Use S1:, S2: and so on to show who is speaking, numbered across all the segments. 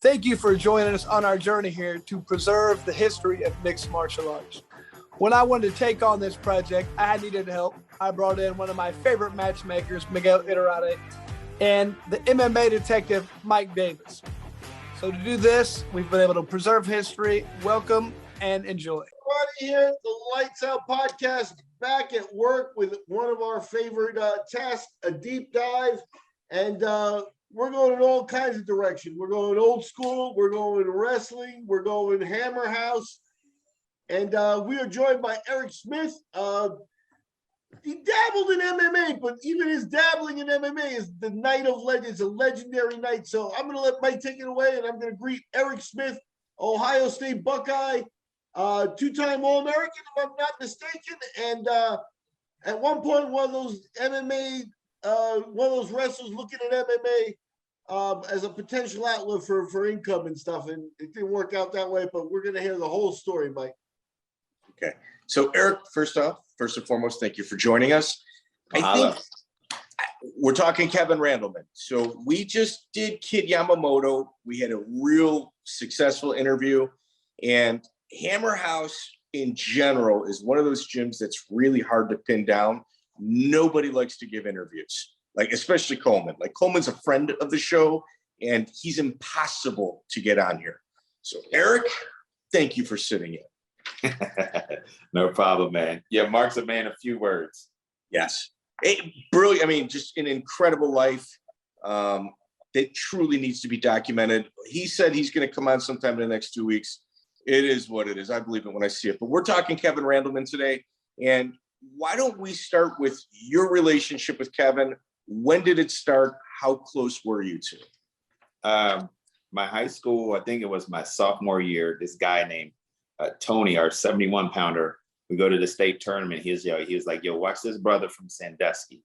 S1: Thank you for joining us on our journey here to preserve the history of mixed martial arts. When I wanted to take on this project, I needed help. I brought in one of my favorite matchmakers, Miguel, and the MMA detective, Mike Davis. So to do this, we've been able to preserve history. Welcome and enjoy.
S2: Everybody here, the Lights Out Podcast, back at work with one of our favorite tasks, a deep dive. And we're going in all kinds of directions. We're going old school. We're going wrestling. We're going Hammer House. And we are joined by Erc Smith. He dabbled in MMA, but even his dabbling in MMA is the night of legends, a legendary night. So I'm going to let Mike take it away, and I'm going to greet Erc Smith, Ohio State Buckeye, two-time All-American, if I'm not mistaken. And at one point, one of those wrestlers looking at MMA as a potential outlet for income and stuff. And it didn't work out that way, but we're going to hear the whole story, Mike.
S3: Okay. So, Erc, first and foremost, thank you for joining us. I think we're talking Kevin Randleman. So we just did Kid Yamamoto. We had a real successful interview. And Hammer House in general is one of those gyms that's really hard to pin down. Nobody likes to give interviews, like especially Coleman. Like Coleman's a friend of the show, and he's impossible to get on here. So, Erc, thank you for sitting in.
S4: No problem, man. Yeah, Mark's a man of few words.
S3: Yes. Brilliant. I mean, just an incredible life that truly needs to be documented. He said he's going to come on sometime in the next 2 weeks. It is what it is. I believe it when I see it. But we're talking Kevin Randleman today. And why don't we start with your relationship with Kevin? When did it start? How close were you two?
S4: My high school, I think it was my sophomore year, this guy named Tony, our 71-pounder, we go to the state tournament. He was like, yo, watch this brother from Sandusky.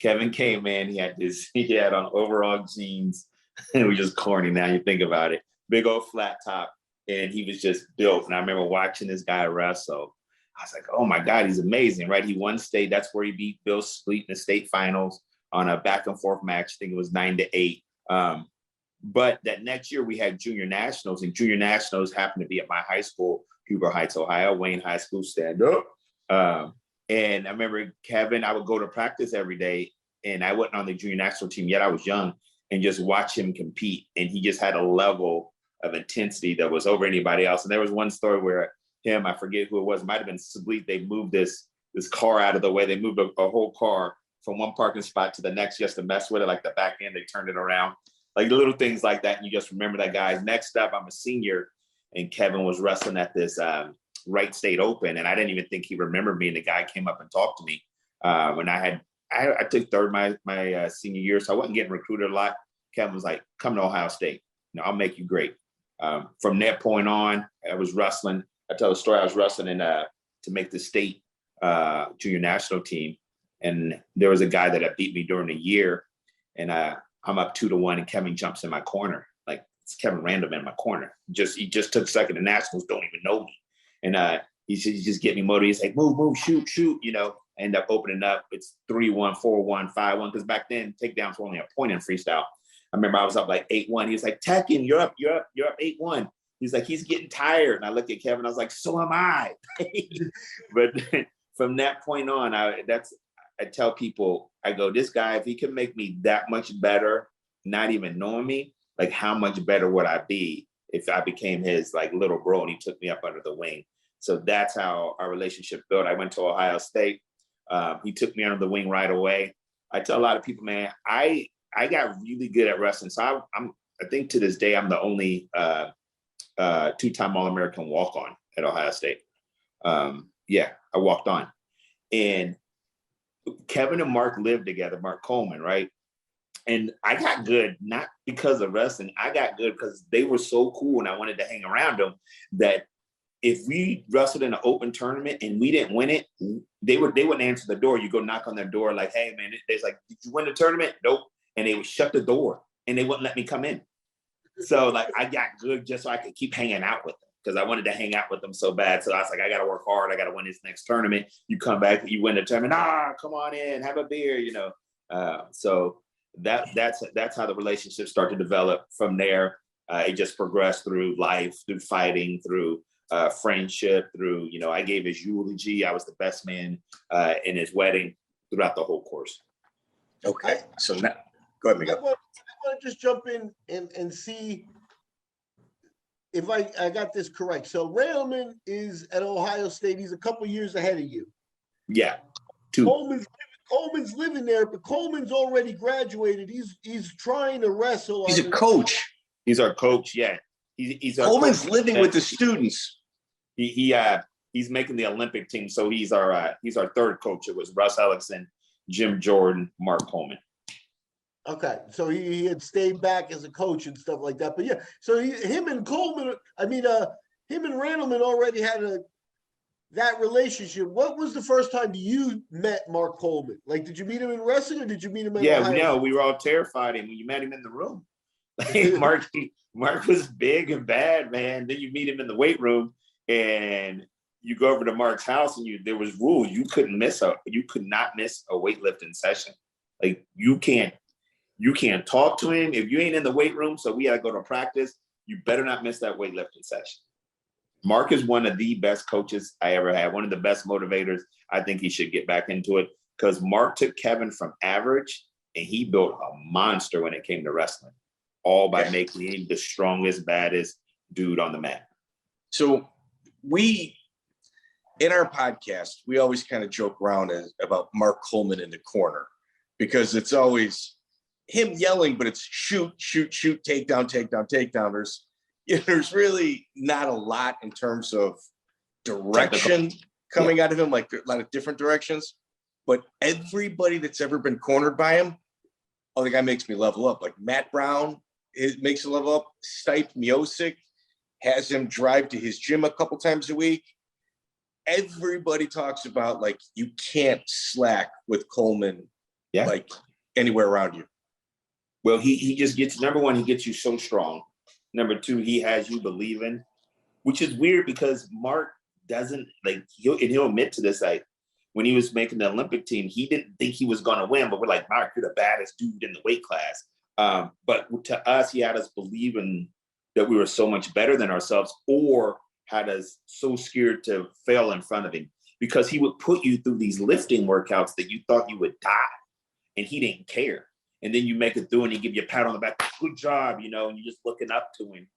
S4: Kevin came in, he had on overall jeans. It was just corny now you think about it. Big old flat top. And he was just built. And I remember watching this guy wrestle. I was like, oh my God, he's amazing, right? He won state. That's where he beat Bill Splete in the state finals on a back and forth match. I think it was 9-8. But that next year we had junior nationals, and junior nationals happened to be at my high school, Huber Heights, Ohio, Wayne High School, stand up. And I remember Kevin, I would go to practice every day, and I wasn't on the junior national team yet. I was young, and just watch him compete. And he just had a level of intensity that was over anybody else. And there was one story where I forget who it was, it might've been Splete. They moved this car out of the way. They moved a whole car from one parking spot to the next just to mess with it. Like the back end, they turned it around. Like little things like that. And you just remember that, guys. Next up, I'm a senior, and Kevin was wrestling at this Wright State Open. And I didn't even think he remembered me. And the guy came up and talked to me. When I took third my senior year, so I wasn't getting recruited a lot. Kevin was like, come to Ohio State. I'll make you great. From that point on, I was wrestling. I tell the story, I was wrestling to make the state junior national team. And there was a guy that had beat me during the year. And I'm up 2-1, and Kevin jumps in my corner. Like, it's Kevin Randleman in my corner. He just took second to nationals, don't even know me. And he just get me motivated. He's like, move, shoot, end up opening up. It's 3-1, 4-1, 5-1. Because back then, takedowns were only a point in freestyle. I remember I was up like 8-1. He was like, Tekken, you're up 8-1. He's like, he's getting tired. And I looked at Kevin, I was like, so am I. But from that point on, I tell people, I go, this guy, if he can make me that much better, not even knowing me, like how much better would I be if I became his like little bro and he took me up under the wing. So that's how our relationship built. I went to Ohio State. He took me under the wing right away. I tell a lot of people, man, I got really good at wrestling. So I think to this day, I'm the only two-time All-American walk-on at Ohio State. I walked on. And Kevin and Mark lived together, Mark Coleman, right? And I got good, not because of wrestling. I got good because they were so cool and I wanted to hang around them, that if we wrestled in an open tournament and we didn't win it, they wouldn't answer the door. You go knock on their door like, hey, man, they're like, did you win the tournament? Nope. And they would shut the door and they wouldn't let me come in. So like I got good just so I could keep hanging out with them, because I wanted to hang out with them so bad. So I was like, I got to work hard. I got to win this next tournament. You come back, you win the tournament. Come on in, have a beer, So that's how the relationship started to develop from there. It just progressed through life, through fighting, through friendship, through, you know, I gave his eulogy. I was the best man in his wedding throughout the whole course.
S3: Okay. So now, go ahead, Miguel.
S2: I want to just jump in and see if I got this correct. So Randleman is at Ohio State. He's a couple years ahead of you.
S4: Yeah. Two.
S2: Coleman's living there, but Coleman's already graduated. He's trying to wrestle.
S3: He's a coach.
S4: He's our coach. Yeah. He's our
S3: Coleman's
S4: coach.
S3: living with the students.
S4: He's making the Olympic team. So he's our third coach. It was Russ, Hellickson, Jim Jordan, Mark Coleman.
S2: Okay, so he had stayed back as a coach and stuff like that. But yeah, so him and Randleman already had that relationship. What was the first time you met Mark Coleman? Like, did you meet him in wrestling or did you meet him in Ohio?
S4: No, we were all terrified when you met him in the room. Like, Mark was big and bad, man. Then you meet him in the weight room and you go over to Mark's house and there was rules. You could not miss a weightlifting session. Like, you can't talk to him if you ain't in the weight room. So we had to go to practice. You better not miss that weightlifting session. Mark is one of the best coaches I ever had, one of the best motivators. I think he should get back into it because Mark took Kevin from average and he built a monster when it came to wrestling, all by making him the strongest, baddest dude on the mat.
S3: So in our podcast, we always kind of joke around about Mark Coleman in the corner because it's always him yelling, but it's shoot, shoot, shoot, takedown, takedown, takedown. There's really not a lot in terms of direction coming out of him, like a lot of different directions. But everybody that's ever been cornered by him, the guy makes me level up. Like Matt Brown, it makes him level up. Stipe Miocic has him drive to his gym a couple times a week. Everybody talks about, like, you can't slack with Coleman, like anywhere around you.
S4: Well, he just gets, number one, he gets you so strong. Number two, he has you believing, which is weird because Mark doesn't, like, he'll admit to this, like, when he was making the Olympic team, he didn't think he was going to win, but we're like, Mark, you're the baddest dude in the weight class. But to us, he had us believing that we were so much better than ourselves, or had us so scared to fail in front of him, because he would put you through these lifting workouts that you thought you would die, and he didn't care. And then you make it through and he give you a pat on the back, good job, and you're just looking up to him.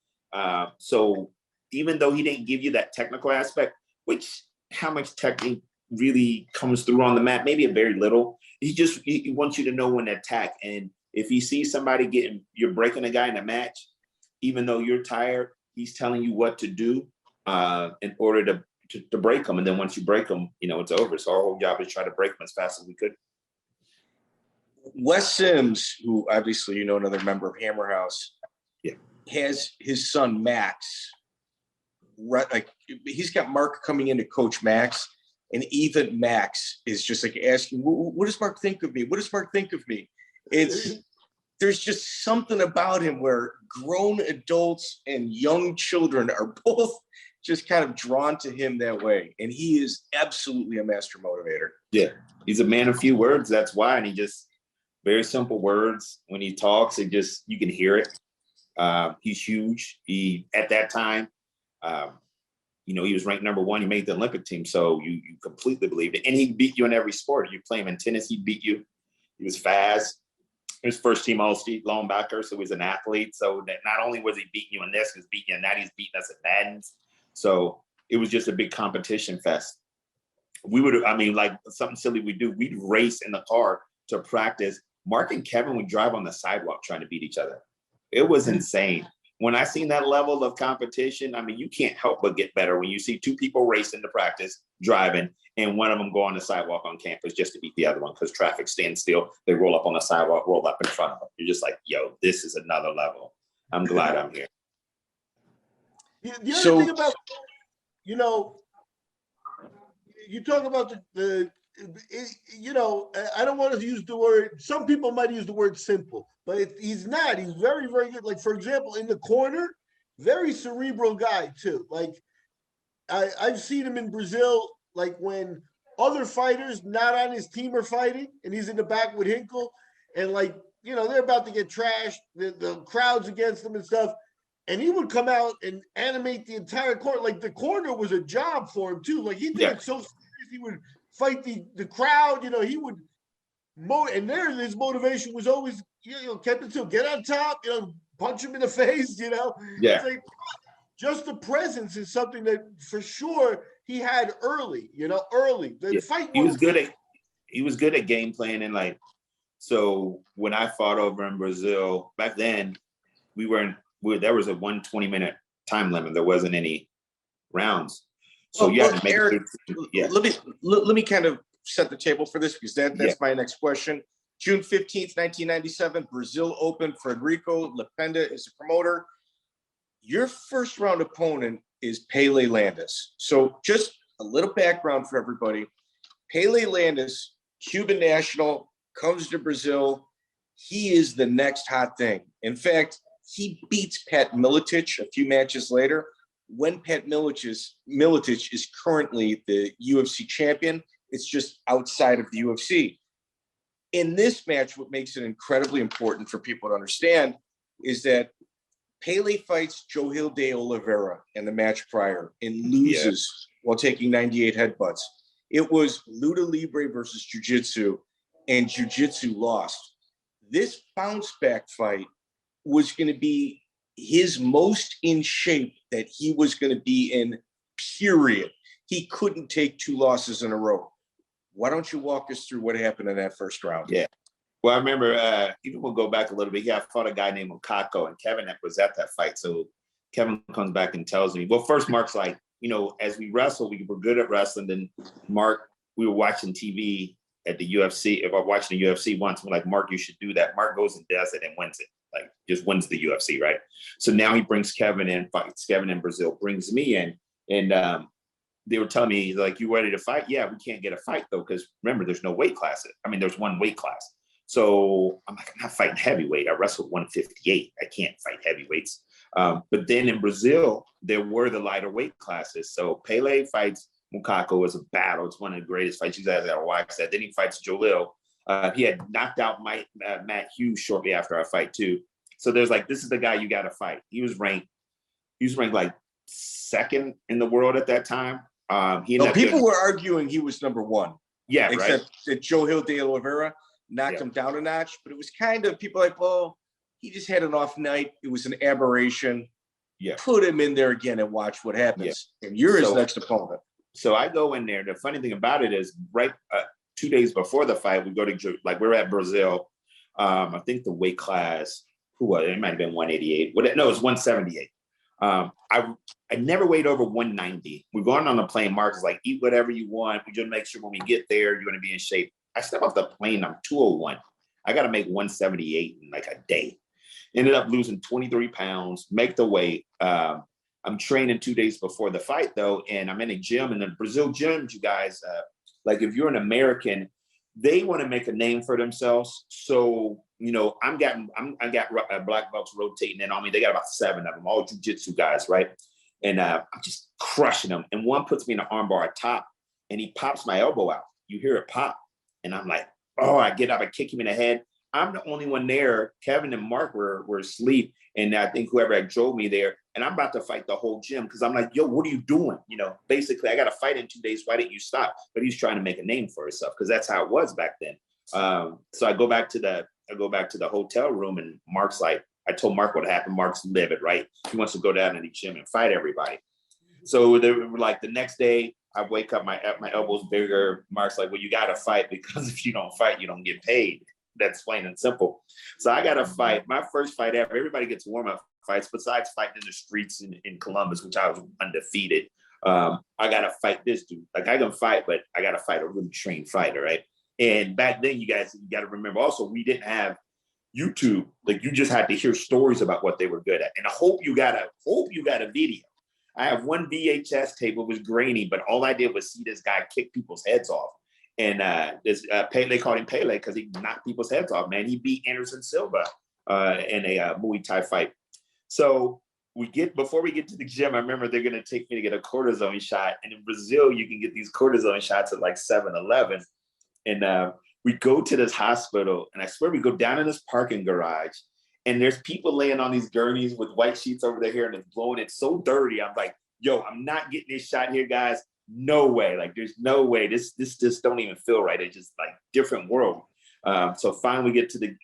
S4: So even though he didn't give you that technical aspect, which how much technique really comes through on the mat, maybe a very little, he wants you to know when to attack. And if he sees somebody you're breaking a guy in a match, even though you're tired, he's telling you what to do in order to break them. And then once you break them, it's over. So our whole job is try to break them as fast as we could.
S3: Wes Sims, who obviously another member of Hammer House, has his son Max. Like, he's got Mark coming in to coach Max, and even Max is just like asking, "What does Mark think of me? What does Mark think of me?" There's just something about him where grown adults and young children are both just kind of drawn to him that way, and he is absolutely a master motivator.
S4: Yeah, he's a man of few words. That's why, and he just. Very simple words. When he talks, you can hear it. He's huge. At that time, he was ranked number 1. He made the Olympic team, so you completely believed it. And he beat you in every sport. You play him in tennis, he beat you. He was fast. He was first team All-State linebacker, so he was an athlete. So that not only was he beating you in this, he was beating you in that, he's beating us at Madden's. So it was just a big competition fest. Like something silly we'd race in the car to practice. Mark and Kevin would drive on the sidewalk trying to beat each other. It was insane. When I seen that level of competition, you can't help but get better when you see two people racing to practice, driving, and one of them go on the sidewalk on campus just to beat the other one because traffic stands still. They roll up on the sidewalk, roll up in front of them. You're just like, yo, this is another level. I'm glad I'm here.
S2: The other thing about, you talk about I don't want to use the word, some people might use the word simple, but he's not. He's very, very good. Like, for example, in the corner, very cerebral guy too. Like, I've seen him in Brazil, like when other fighters not on his team are fighting and he's in the back with Hinkle and they're about to get trashed, the crowd's against them and stuff. and he would come out and animate the entire corner. Like the corner was a job for him too. Like he did it so serious. He would fight the crowd. You know, he would and his motivation was always, kept it to get on top. You know, punch him in the face. You know,
S4: yeah.
S2: It's like, just the presence is something that for sure he had early. You know, early the fight.
S4: He was good at game planning, and like. So when I fought over in Brazil back then, there was a 120-minute time limit. There wasn't any rounds. So you have to make
S3: Eric, let me kind of set the table for this, because that's my next question. June 15th, 1997, Brazil Open. Frederico Lependa is the promoter. Your first round opponent is Pele Landis. So just a little background for everybody. Pele Landis, Cuban national, comes to Brazil. He is the next hot thing. In fact, he beats Pat Miletich a few matches later, when Pat Miletich is currently the UFC champion. It's just outside of the UFC. In this match, what makes it incredibly important for people to understand is that Pele fights Joel de Oliveira in the match prior and loses while taking 98 headbutts. It was Luta Libre versus Jiu-Jitsu, and Jiu-Jitsu lost. This bounce back fight was going to be his most in shape that he was going to be in, period. He couldn't take 2 losses in a row. Why don't you walk us through what happened in that first round?
S4: Yeah. Well, I remember, even we'll go back a little bit. I fought a guy named Okako, and Kevin was at that fight. So Kevin comes back and tells me, well, first Mark's like, as we wrestle, we were good at wrestling. Then Mark, we were watching TV at the UFC. If I'm watching the UFC once, we're like, Mark, you should do that. Mark goes and does it and wins it. Like, just wins the UFC, right? So now he brings Kevin in, fights Kevin in Brazil, brings me in. And they were telling me, like, you ready to fight? Yeah, we can't get a fight, though, because remember, there's no weight class. I mean, there's one weight class. So I'm like, I'm not fighting heavyweight. I wrestled 158. I can't fight heavyweights. But then in Brazil, there were the lighter weight classes. So Pele fights Mukako as a battle. It's one of the greatest fights you guys got to watch that. Then he fights Joel. He had knocked out Matt Hughes shortly after our fight too. So there's like, this is the guy you got to fight. He was ranked like 2nd in the world at that time.
S3: People were arguing he was number 1.
S4: Yeah,
S3: except that Joel de Oliveira knocked him down a notch. But it was kind of people like, well, he just had an off night. It was an aberration.
S4: Yeah,
S3: put him in there again and watch what happens. Yeah. And you're his next opponent.
S4: So I go in there. The funny thing about it is, right 2 days before the fight, we go to, like, we're at Brazil. I think the weight class, it might have been 188. No, it was 178. I never weighed over 190. We're going on the plane. Mark is like, eat whatever you want. We just make sure when we get there, you're going to be in shape. I step off the plane. I'm 201. I got to make 178 in like a day. Ended up losing 23 pounds, make the weight. I'm training 2 days before the fight, though, and I'm in a gym. And the Brazil gyms, you guys, like if you're an American, they want to make a name for themselves. So, I got black belts rotating in on me. They got about 7 of them, all jiu-jitsu guys, right? And I'm just crushing them. And one puts me in an armbar at top, and he pops my elbow out. You hear it pop. And I'm like, oh, I get up, I kick him in the head. I'm the only one there. Kevin and Mark were asleep. And I think whoever had drove me there, and I'm about to fight the whole gym because I'm like, yo, what are you doing? Basically, I got to fight in 2 days. Why didn't you stop? But he's trying to make a name for himself because that's how it was back then. So I go back to the hotel room, and Mark's like, I told Mark what happened. Mark's livid, right? He wants to go down to the gym and fight everybody. So they were like, the next day, I wake up, my elbow's bigger. Mark's like, well, you got to fight because if you don't fight, you don't get paid. That's plain and simple. So I got to fight. My first fight ever. Everybody gets warm-up fights besides fighting in the streets in Columbus, which I was undefeated. I got to fight this dude. Like, I can fight, but I got to fight a really trained fighter, right? And back then, you got to remember also, we didn't have YouTube. Like, you just had to hear stories about what they were good at. And I hope you got a video. I have one VHS tape. It was grainy, but all I did was see this guy kick people's heads off. And Pele called him Pele because he knocked people's heads off, man. He beat Anderson Silva in a Muay Thai fight. So before we get to the gym, I remember they're going to take me to get a cortisone shot. And in Brazil, you can get these cortisone shots at like 7-Eleven. And we go to this hospital, and I swear we go down in this parking garage, and there's people laying on these gurneys with white sheets over their hair and it's blowing. It's so dirty. I'm like, yo, I'm not getting this shot here, guys. No way. Like, there's no way. This just don't even feel right. It's just like different world. So finally we get to the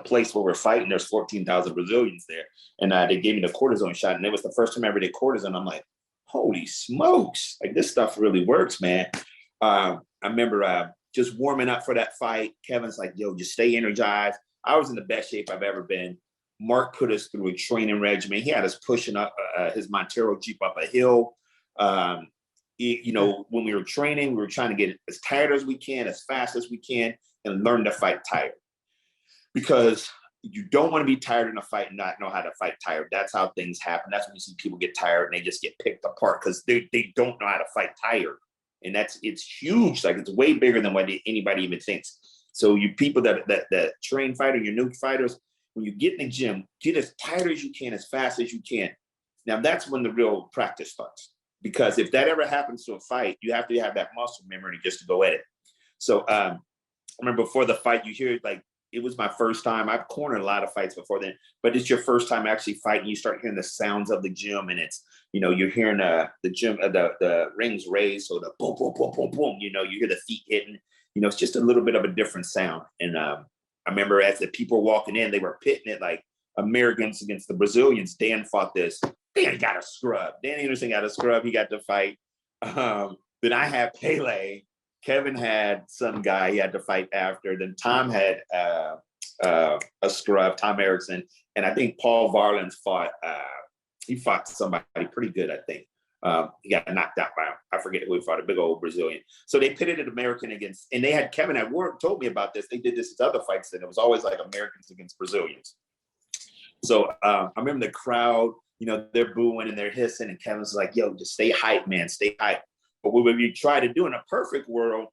S4: place where we're fighting. There's 14,000 Brazilians there. And they gave me the cortisone shot. And it was the first time I ever did cortisone. I'm like, holy smokes. Like, this stuff really works, man. I remember just warming up for that fight. Kevin's like, yo, just stay energized. I was in the best shape I've ever been. Mark put us through a training regimen. He had us pushing up his Montero Jeep up a hill. When we were training, we were trying to get as tired as we can, as fast as we can, and learn to fight tired. Because you don't want to be tired in a fight and not know how to fight tired. That's how things happen. That's when you see people get tired and they just get picked apart because they don't know how to fight tired. And it's huge. Like, it's way bigger than what anybody even thinks. So you people that train fighter, your new fighters, when you get in the gym, get as tired as you can, as fast as you can. Now that's when the real practice starts. Because if that ever happens to a fight, you have to have that muscle memory just to go at it. So I remember before the fight, you hear, like, it was my first time. I've cornered a lot of fights before then, but it's your first time actually fighting. You start hearing the sounds of the gym, and it's, you're hearing the gym, the rings raised, so the boom, boom, boom, boom, boom. You hear the feet hitting. It's just a little bit of a different sound. And I remember as the people were walking in, they were pitting it like Americans against the Brazilians. Dan fought this. Dan got a scrub. Dan Henderson got a scrub. He got to fight. Then I had Pele. Kevin had some guy he had to fight after. Then Tom had a scrub, Tom Erickson. And I think Paul Varlins fought somebody pretty good, I think. He got knocked out by him. I forget who he fought, a big old Brazilian. So they pitted an American against, and they had Kevin at work told me about this. They did this at other fights, and it was always like Americans against Brazilians. So I remember the crowd, they're booing and they're hissing, and Kevin's like, yo, just stay hype, man, stay hype. But what we try to do in a perfect world,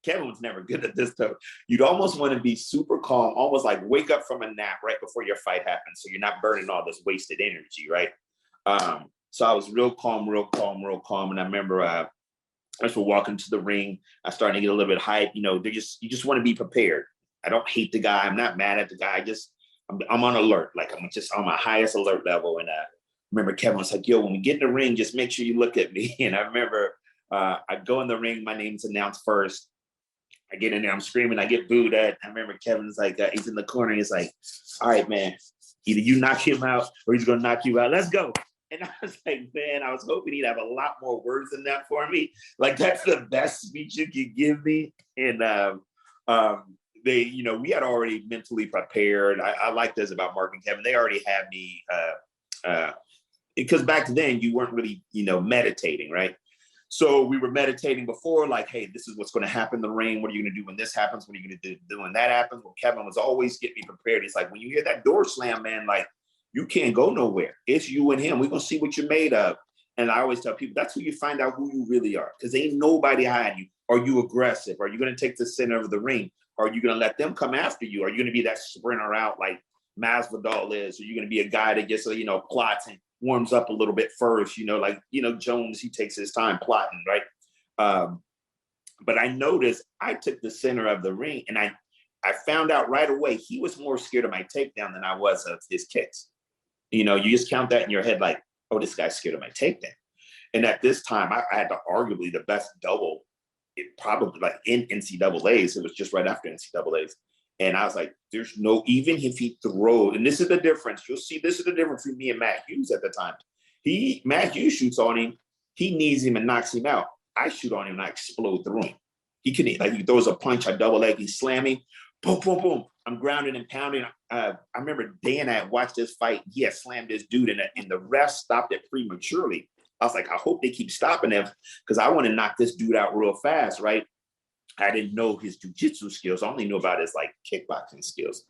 S4: Kevin was never good at this stuff. You'd almost want to be super calm, almost like wake up from a nap right before your fight happens, so you're not burning all this wasted energy, right? So I was real calm. And I remember as we're walking to the ring, I started to get a little bit hype. You just want to be prepared. I don't hate the guy. I'm not mad at the guy. I'm on alert. Like, I'm just on my highest alert level. And remember Kevin was like, yo, when we get in the ring, just make sure you look at me. And I remember I go in the ring, my name's announced first. I get in there, I'm screaming, I get booed at. I remember Kevin's like, he's in the corner. He's like, all right, man, either you knock him out or he's going to knock you out. Let's go. And I was like, man, I was hoping he'd have a lot more words than that for me. Like, that's the best speech you could give me. And we had already mentally prepared. I like this about Mark and Kevin. They already had me, because back then you weren't really, meditating, right? So we were meditating before, like, hey, this is what's going to happen in the ring. What are you going to do when this happens? What are you going to do when that happens? Well, Kevin was always getting me prepared. He's like, when you hear that door slam, man, like, you can't go nowhere. It's you and him. We're going to see what you're made of. And I always tell people, that's who you find out who you really are, because ain't nobody hiding you. Are you aggressive? Are you going to take the center of the ring? Are you going to let them come after you? Are you going to be that sprinter out like Masvidal is? Are you going to be a guy that gets, plots and warms up a little bit first? Jones, he takes his time plotting, right? But I noticed I took the center of the ring, and I found out right away he was more scared of my takedown than I was of his kicks. You just count that in your head like, oh, this guy's scared of my takedown. And at this time, I had arguably the best double, probably like in NCAAs. It was just right after NCAAs. And I was like, even if he throws, and this is the difference. You'll see, this is the difference between me and Matt Hughes at the time. Matt Hughes shoots on him. He knees him and knocks him out. I shoot on him and I explode through him. He throws a punch, I double leg, he's slamming, boom, boom, boom. I'm grounding and pounding. I remember Dan had watched this fight. He had slammed this dude and the ref stopped it prematurely. I was like, I hope they keep stopping him because I want to knock this dude out real fast, right? I didn't know his jiu-jitsu skills. I only knew about his like kickboxing skills.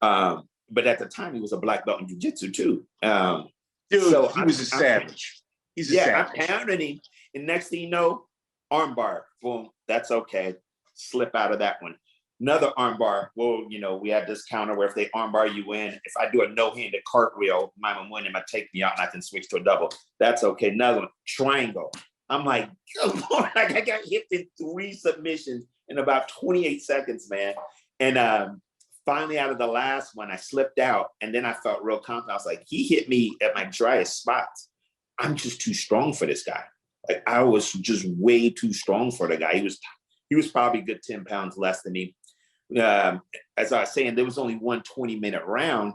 S4: But at the time, he was a black belt in jiu-jitsu too.
S3: Dude, so he was a savage. He's a savage.
S4: I'm pounding him. And next thing you know, armbar, boom, that's okay. Slip out of that one. Another armbar. Well, we had this counter where if they armbar you in, if I do a no-handed cartwheel, my winning, might take me out and I can switch to a double. That's okay. Another one, triangle. I'm like, come on, like I got hit in 3 submissions in about 28 seconds, man. And finally out of the last one, I slipped out, and then I felt real confident. I was like, he hit me at my driest spots. I'm just too strong for this guy. Like, I was just way too strong for the guy. He was probably a good 10 pounds less than me. As I was saying, there was only one 20-minute round.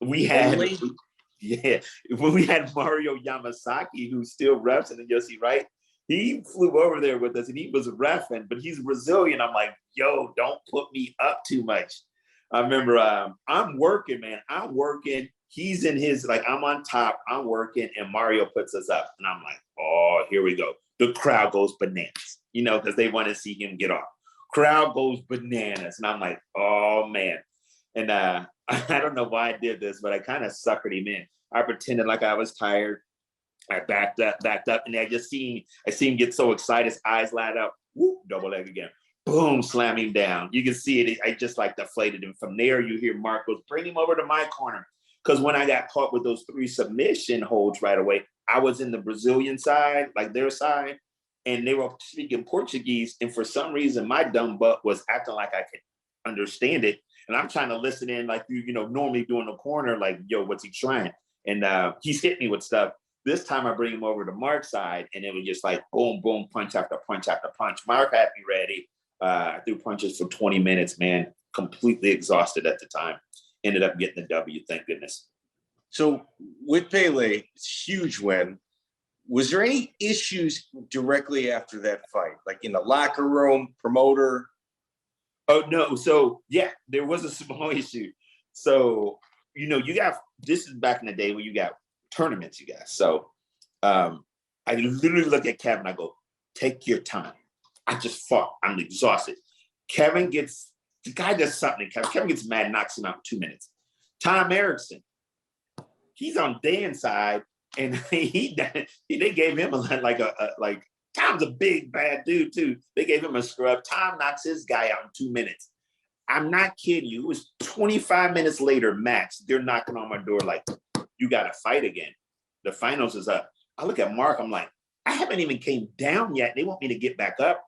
S4: We had when we had Mario Yamasaki, who still refs in the UFC, right? He flew over there with us, and he was reffing, but he's Brazilian. I'm like, yo, don't put me up too much. I remember I'm working, man. I'm working. He's in his, like, I'm on top. I'm working, and Mario puts us up. And I'm like, oh, here we go. The crowd goes bananas, because they want to see him get off. Crowd goes bananas. And I'm like, oh, man. And I don't know why I did this, but I kind of suckered him in. I pretended like I was tired. I backed up, and I see him get so excited, his eyes light up. Whoop, double leg again. Boom, slam him down. You can see it. I just like deflated him. From there, you hear Mark goes, bring him over to my corner. Because when I got caught with those 3 submission holds right away, I was in the Brazilian side, like their side, and they were speaking Portuguese. And for some reason, my dumb butt was acting like I could understand it. And I'm trying to listen in like normally doing the corner, like, yo, what's he trying? And he's hit me with stuff. This time I bring him over to Mark's side, and it was just like boom, boom, punch after punch after punch. Mark had me ready. I threw punches for 20 minutes, man, completely exhausted at the time. Ended up getting the W, thank goodness.
S3: So with Pele, it's a huge win. Was there any issues directly after that fight? Like in the locker room, promoter?
S4: Oh, no. So, yeah, there was a small issue. So, this is back in the day when you got tournaments, you guys. So I literally look at Kevin, I go, take your time. I just fought. I'm exhausted. The guy does something. Kevin gets mad, knocks him out in 2 minutes. Tom Erickson, he's on Dan's side, and they gave him like Tom's a big bad dude too. They gave him a scrub. Tom knocks his guy out in 2 minutes. I'm not kidding you. It was 25 minutes later, max. They're knocking on my door like, you got to fight again. The finals is up. I look at Mark. I'm like, I haven't even came down yet. They want me to get back up.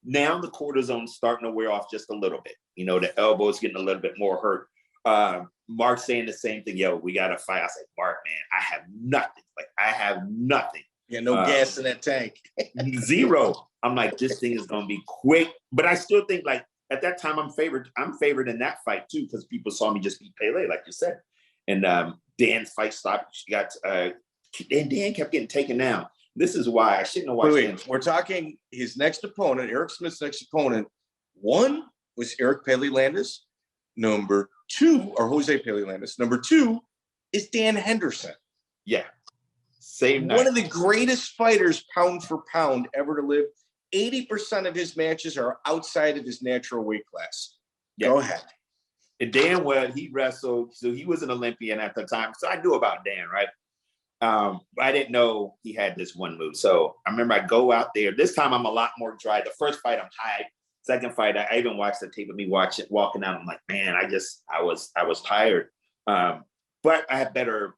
S4: Now the cortisone's starting to wear off just a little bit. The elbow's getting a little bit more hurt. Mark's saying the same thing. Yo, we got to fight. I said, Mark, man, I have nothing. Like, I have nothing.
S3: Yeah, no gas in that tank.
S4: Zero. I'm like, this thing is going to be quick. But I still think, like, at that time, I'm favored in that fight, too, because people saw me just beat Pele, like you said. And Dan's fight stopped. And Dan kept getting taken down. This is why I shouldn't have watched
S3: Wait. We're talking his next opponent, Erc Smith's next opponent. One was Eric Pele Landis. Number 2, or Jose Pele Landis. Number 2 is Dan Henderson.
S4: Yeah. Same night.
S3: One of the greatest fighters, pound for pound, ever to live. 80% of his matches are outside of his natural weight class. Yeah. Go ahead.
S4: And Dan, he wrestled, so he was an Olympian at the time. So I knew about Dan, right? I didn't know he had this one move. So I remember I go out there. This time I'm a lot more dry. The first fight I'm high. Second fight, I even watched the tape of me walking out. I'm like, man, I was tired. But I had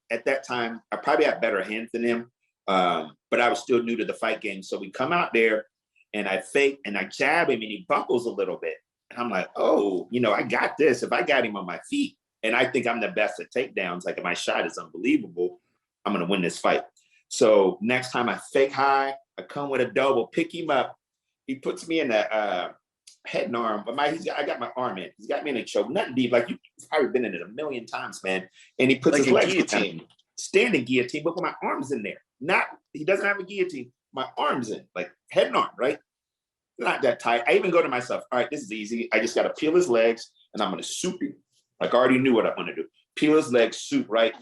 S4: at that time, I probably had better hands than him. But I was still new to the fight game. So we come out there and I fake and I jab him and he buckles a little bit. And I'm like, oh, I got this. If I got him on my feet, and I think I'm the best at takedowns, like if my shot is unbelievable, I'm going to win this fight. So next time I fake high, I come with a double, pick him up. He puts me in the head and arm, but I got my arm in. He's got me in a choke. Nothing deep. Like you've probably been in it a million times, man. And he puts his legs guillotine, standing guillotine, but with my arms in there. He doesn't have a guillotine. My arms in, like head and arm, right? Not that tight. I even go to myself, all right, this is easy. I just got to peel his legs and I'm going to soup him. Like I already knew what I want to do. Peel his legs, soup, right?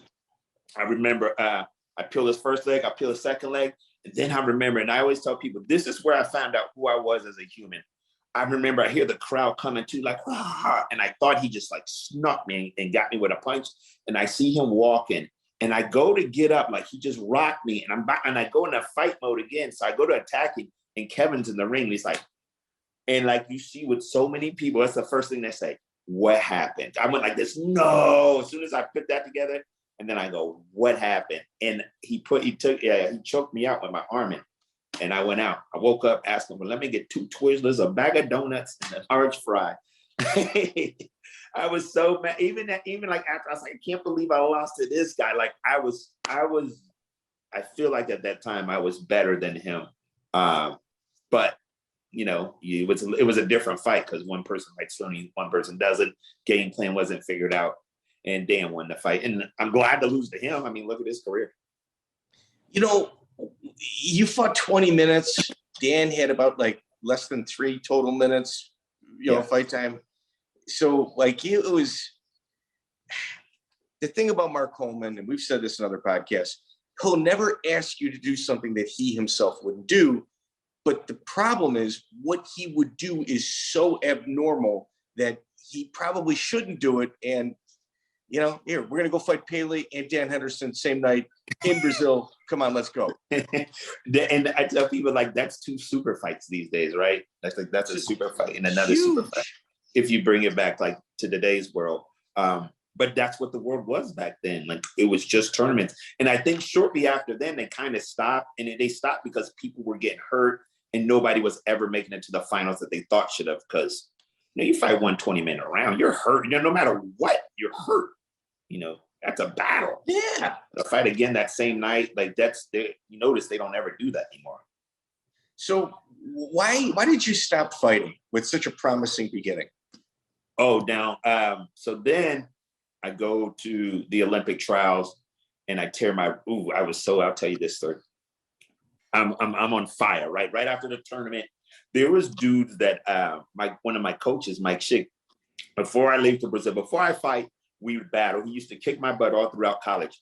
S4: I remember I peel his first leg, I peel his second leg. And then I remember, and I always tell people, this is where I found out who I was as a human. I remember I hear the crowd coming too, like, ah, and I thought he just like snuck me and got me with a punch. And I see him walking and I go to get up, like he just rocked me. And I'm back and I go into fight mode again. So I go to attack him and Kevin's in the ring. And he's like, and like you see with so many people, that's the first thing they say, what happened? I went like this, no. As soon as I put that together, and then I go, what happened? And he choked me out with my arm in. And I went out. I woke up, asked him, well, let me get 2 Twizzlers, a bag of donuts, and an orange fry. I was so mad. Even like after, I was like, I can't believe I lost to this guy. Like I feel like at that time I was better than him. But it was a different fight because one person likes Sony, one person doesn't. Game plan wasn't figured out, and Dan won the fight. And I'm glad to lose to him. I mean, look at his career.
S3: You fought 20 minutes. Dan had about like less than 3 total minutes, fight time. So like it was the thing about Mark Coleman, and we've said this in other podcasts, he'll never ask you to do something that he himself wouldn't do. But the problem is what he would do is so abnormal that he probably shouldn't do it. And, here, we're going to go fight Pele and Dan Henderson same night in Brazil. Come on, let's go.
S4: And I tell people like, that's 2 super fights these days, right? That's a super fight and another super fight. If you bring it back like to today's world. But that's what the world was back then. Like it was just tournaments. And I think shortly after then they kind of stopped, and they stopped because people were getting hurt and nobody was ever making it to the finals that they thought should have. Because you fight 120-minute round, you're hurt. No matter what, you're hurt. That's a battle. Yeah. The fight again that same night, like you notice they don't ever do that anymore.
S3: So why did you stop fighting with such a promising beginning?
S4: Oh, now, so then I go to the Olympic trials and I tear I'll tell you this story. I'm on fire, right? Right after the tournament, there was dudes that, one of my coaches, Mike Schick, before I leave to Brazil, before I fight, we would battle. He used to kick my butt all throughout college.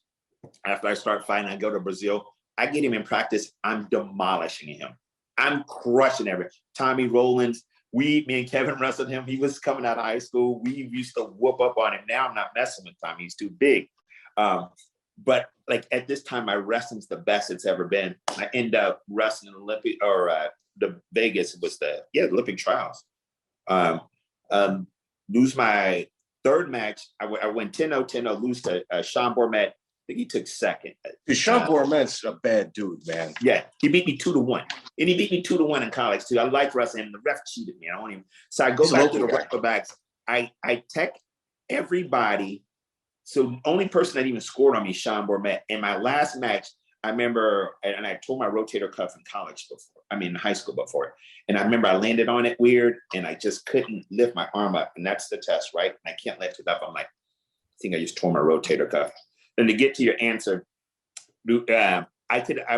S4: After I start fighting, I go to Brazil. I get him in practice. I'm demolishing him. I'm crushing everything. Tommy Rowlands, me and Kevin wrestled him. He was coming out of high school. We used to whoop up on him. Now I'm not messing with Tommy. He's too big. But like at this time, my wrestling's the best it's ever been. I end up wrestling Olympic the Vegas was the Olympic trials. Lose my 3rd match. I went 10-0, 10-0, lose to Sean Bourmet. I think he took 2nd.
S3: Sean Bourmet's a bad dude, man.
S4: Yeah, he beat me 2-1. And he beat me 2-1 in college too. I like wrestling, and the ref cheated me. So I go back to the rectabacks. I tech everybody. So the only person that even scored on me, Sean Bourmet. In my last match, I remember, and I tore my rotator cuff in high school before. And I remember I landed on it weird, and I just couldn't lift my arm up. And that's the test, right? And I can't lift it up. I'm like, I think I just tore my rotator cuff. And to get to your answer, I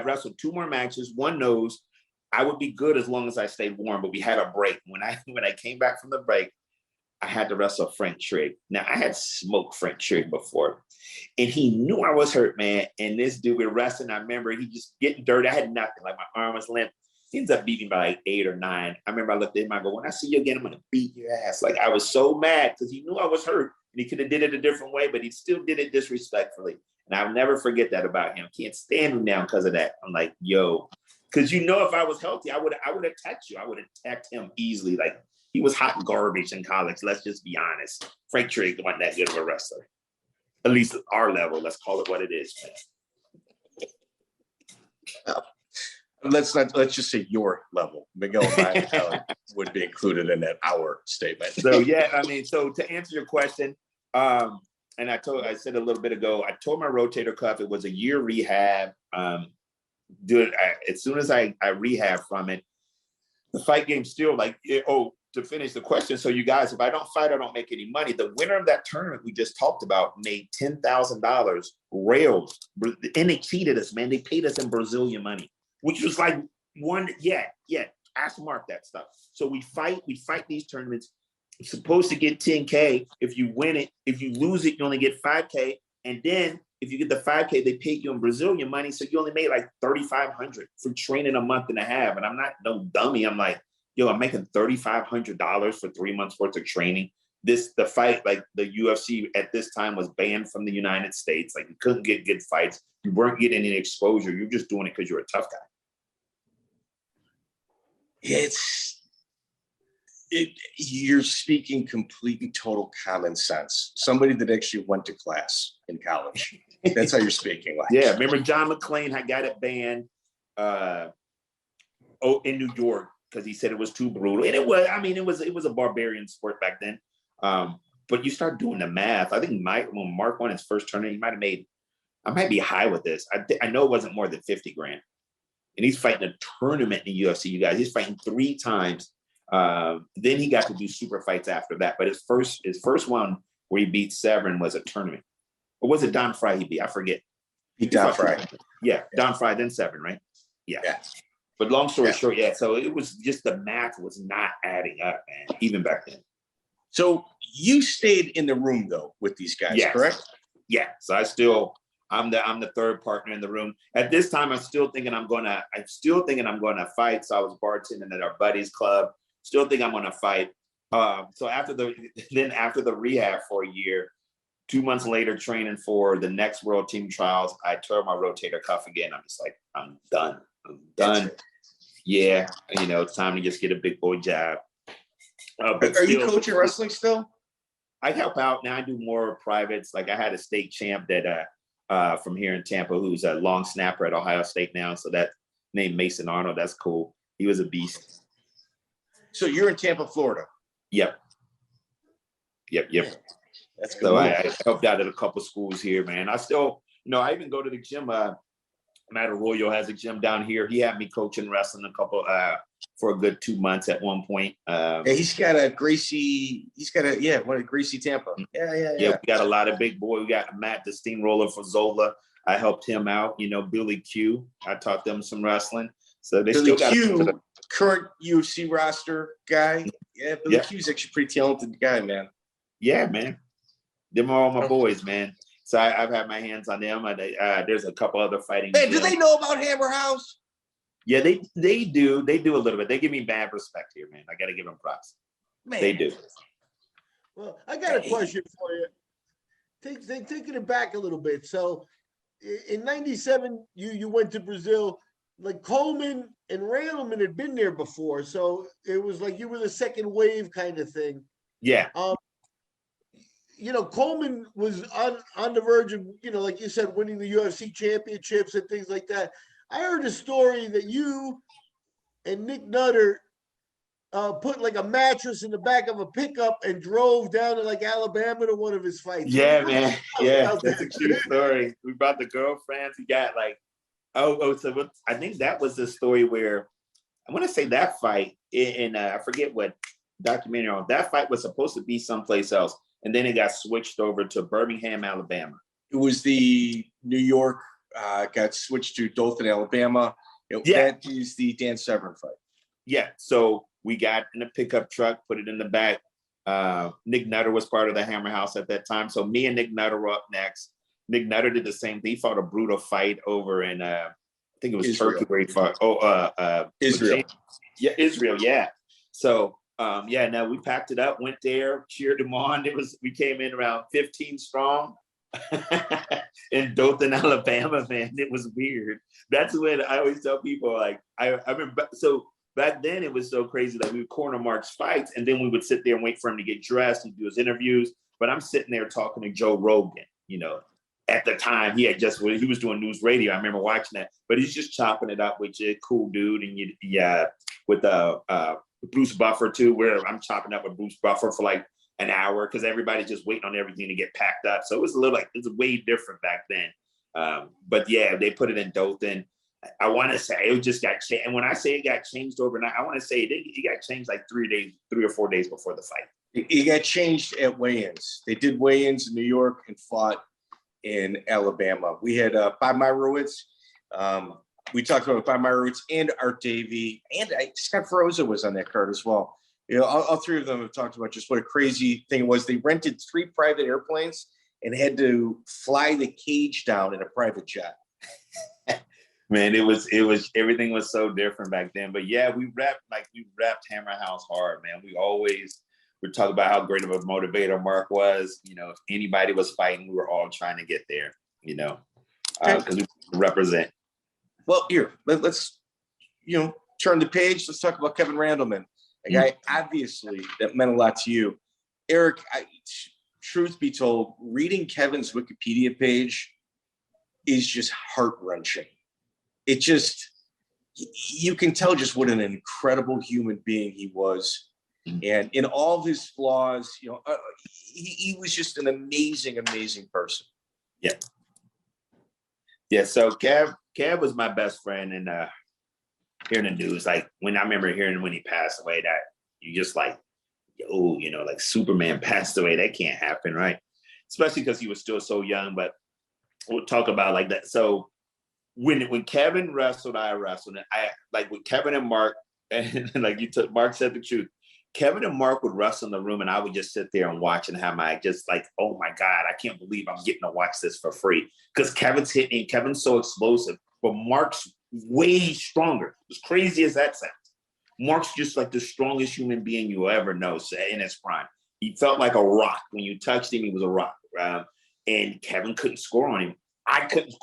S4: wrestled 2 more matches, one nose. I would be good as long as I stayed warm, but we had a break. When I came back from the break, I had to wrestle Frank Trigg. Now, I had smoked Frank Trigg before, and he knew I was hurt, man. And this dude, we were wrestling. I remember he just getting dirty. I had nothing. Like, my arm was limp. He ends up beating me by like 8 or 9. I remember I looked at him. I go, when I see you again, I'm going to beat your ass. Like, I was so mad because he knew I was hurt, and he could have did it a different way, but he still did it disrespectfully. And I'll never forget that about him. Can't stand him now because of that. I'm like, yo, because if I was healthy, I would attack you. I would attack him easily. Like, he was hot garbage in college. Let's just be honest. Frank Trigg wasn't that good of a wrestler. At least at our level. Let's call it what it is.
S3: Let's just say your level. Miguel and I would be included in that our statement.
S4: So to answer your question, and I said a little bit ago, I tore my rotator cuff. It was a year rehab. As soon as I rehab from it, the fight game still to finish the question. So you guys, if I don't fight, I don't make any money. The winner of that tournament we just talked about made $10,000 rails. And they cheated us, man. They paid us in Brazilian money, which was like ask Mark that stuff. So we fight these tournaments. You're supposed to get 10K. If you win it, if you lose it, you only get 5K. And then if you get the 5K, they pay you in Brazilian money. So you only made like $3,500 for training a month and a half. And I'm not no dummy. I'm like, yo, I'm making $3,500 for 3 months worth of training. The fight, like the UFC at this time was banned from the United States. Like you couldn't get good fights. You weren't getting any exposure. You're just doing it because you're a tough guy.
S3: You're speaking complete and total common sense. Somebody that actually went to class in college. That's how you're speaking. Like.
S4: Yeah, remember John McClane had got it banned in New York because he said it was too brutal. And it was a barbarian sport back then. But you start doing the math. I think when Mark won his first tournament, he might have made, I might be high with this. I know it wasn't more than 50 grand. And he's fighting a tournament in the UFC, you guys. He's fighting 3 times. Then he got to do super fights after that. But his first one where he beat Severin was a tournament. Or was it Don Fry he beat? I forget.
S3: He Don Fry.
S4: Yeah, Don Fry, then Severin, right? Yeah. But long story short, so it was just the math was not adding up, man, even back then.
S3: So you stayed in the room though with these guys, correct?
S4: Yeah. So I'm the third partner in the room. At this time, I'm still thinking I'm gonna fight. So I was bartending at our buddies club. Still think I'm gonna fight. So after the rehab for a year, 2 months later, training for the next world team trials, I tore my rotator cuff again. I'm just like, I'm done. Yeah, it's time to just get a big boy jab.
S3: But are you coaching wrestling still?
S4: I help out now. I do more privates. Like I had a state champ that from here in Tampa who's a long snapper at Ohio State now. So that named Mason Arnold. That's cool. He was a beast.
S3: So you're in Tampa, Florida.
S4: Yep.
S3: That's good.
S4: So I helped out at a couple schools here, man. I still, I even go to the gym. Matt Arroyo has a gym down here. He had me coaching wrestling for a good 2 months at one point.
S3: He's got a Gracie. Gracie Tampa. Yeah.
S4: We got a lot of big boy. We got Matt the Steamroller for Zola. I helped him out. Billy Q. I taught them some wrestling. So they
S3: Billy
S4: still got
S3: Q, current UFC roster guy. Yeah, Billy Q's actually a pretty talented guy, man.
S4: Yeah, man. Them are all my boys, man. So I've had my hands on them. There's a couple other fighting.
S3: Hey, do they know about Hammer House?
S4: Yeah, they do. They do a little bit. They give me bad respect here, man. I got to give them props.
S3: Man.
S4: They do.
S2: Well, I got a question for you. Taking it back a little bit. So in 97, you went to Brazil. Like Coleman and Randleman had been there before. So it was like you were the second wave kind of thing.
S4: Yeah.
S2: Coleman was on the verge of, like you said, winning the UFC championships and things like that. I heard a story that you and Nick Nutter put like a mattress in the back of a pickup and drove down to like Alabama to one of his fights.
S4: Yeah, man. Yeah, that's a true story. We brought the girlfriends. We got like, so I think that was the story where I want to say that fight in I forget what documentary on that fight was supposed to be someplace else. And then it got switched over to Birmingham, Alabama.
S3: It was the New York, got switched to Dothan, Alabama. That is the Dan Severn fight.
S4: Yeah. So we got in a pickup truck, put it in the back. Nick Nutter was part of the Hammer House at that time. So me and Nick Nutter were up next. Nick Nutter did the same thing. He fought a brutal fight over in, I think it was Israel. Turkey where he fought.
S3: Israel.
S4: Yeah, Israel. Yeah. So, now we packed it up, went there, cheered them on. We came in around 15 strong in Dothan, Alabama, man. It was weird. That's when I always tell people, like, I remember, so back then it was so crazy that we would corner Mark's fights and then we would sit there and wait for him to get dressed and do his interviews. But I'm sitting there talking to Joe Rogan, at the time he was doing news radio. I remember watching that, but he's just chopping it up with you, cool dude. And with Bruce Buffer too, where I'm chopping up with Bruce Buffer for like an hour because everybody's just waiting on everything to get packed up. So it was it's way different back then. But yeah, they put it in Dothan. I want to say it just got changed. And when I say it got changed overnight, I want to say it got changed like 3 or 4 days before the fight.
S3: It got changed at weigh-ins. They did weigh-ins in New York and fought in Alabama. We had Bob Meyrowitz. We talked about Bob Meyrowitz and Art Davey, and Scott Ferozza was on that card as well. All three of them have talked about just what a crazy thing it was. They rented 3 private airplanes and had to fly the cage down in a private jet.
S4: Man, it was everything was so different back then. But yeah, we wrapped Hammer House hard, man. We talk about how great of a motivator Mark was. If anybody was fighting, we were all trying to get there, because we represent.
S3: Well, here, let's, turn the page. Let's talk about Kevin Randleman, a guy, obviously, that meant a lot to you. Eric, truth be told, reading Kevin's Wikipedia page is just heart-wrenching. It just, you can tell just what an incredible human being he was. And in all of his flaws, you know, he was just an amazing, amazing person.
S4: Yeah. Yeah. So Kev was my best friend, and hearing the news, like when I remember hearing when he passed away, that you just like, oh, you know, like Superman passed away. That can't happen, right? Especially because he was still so young. But we'll talk about like that. So when Kevin wrestled, I wrestled, and I like with Kevin and Mark, and like Mark said the truth. Kevin and Mark would wrestle in the room, and I would just sit there and watch and have my just like, oh my God, I can't believe I'm getting to watch this for free. Because Kevin's hitting, and Kevin's so explosive, but Mark's way stronger. As crazy as that sounds. Mark's just like the strongest human being you ever know in his prime. He felt like a rock. When you touched him, he was a rock. And Kevin couldn't score on him. I couldn't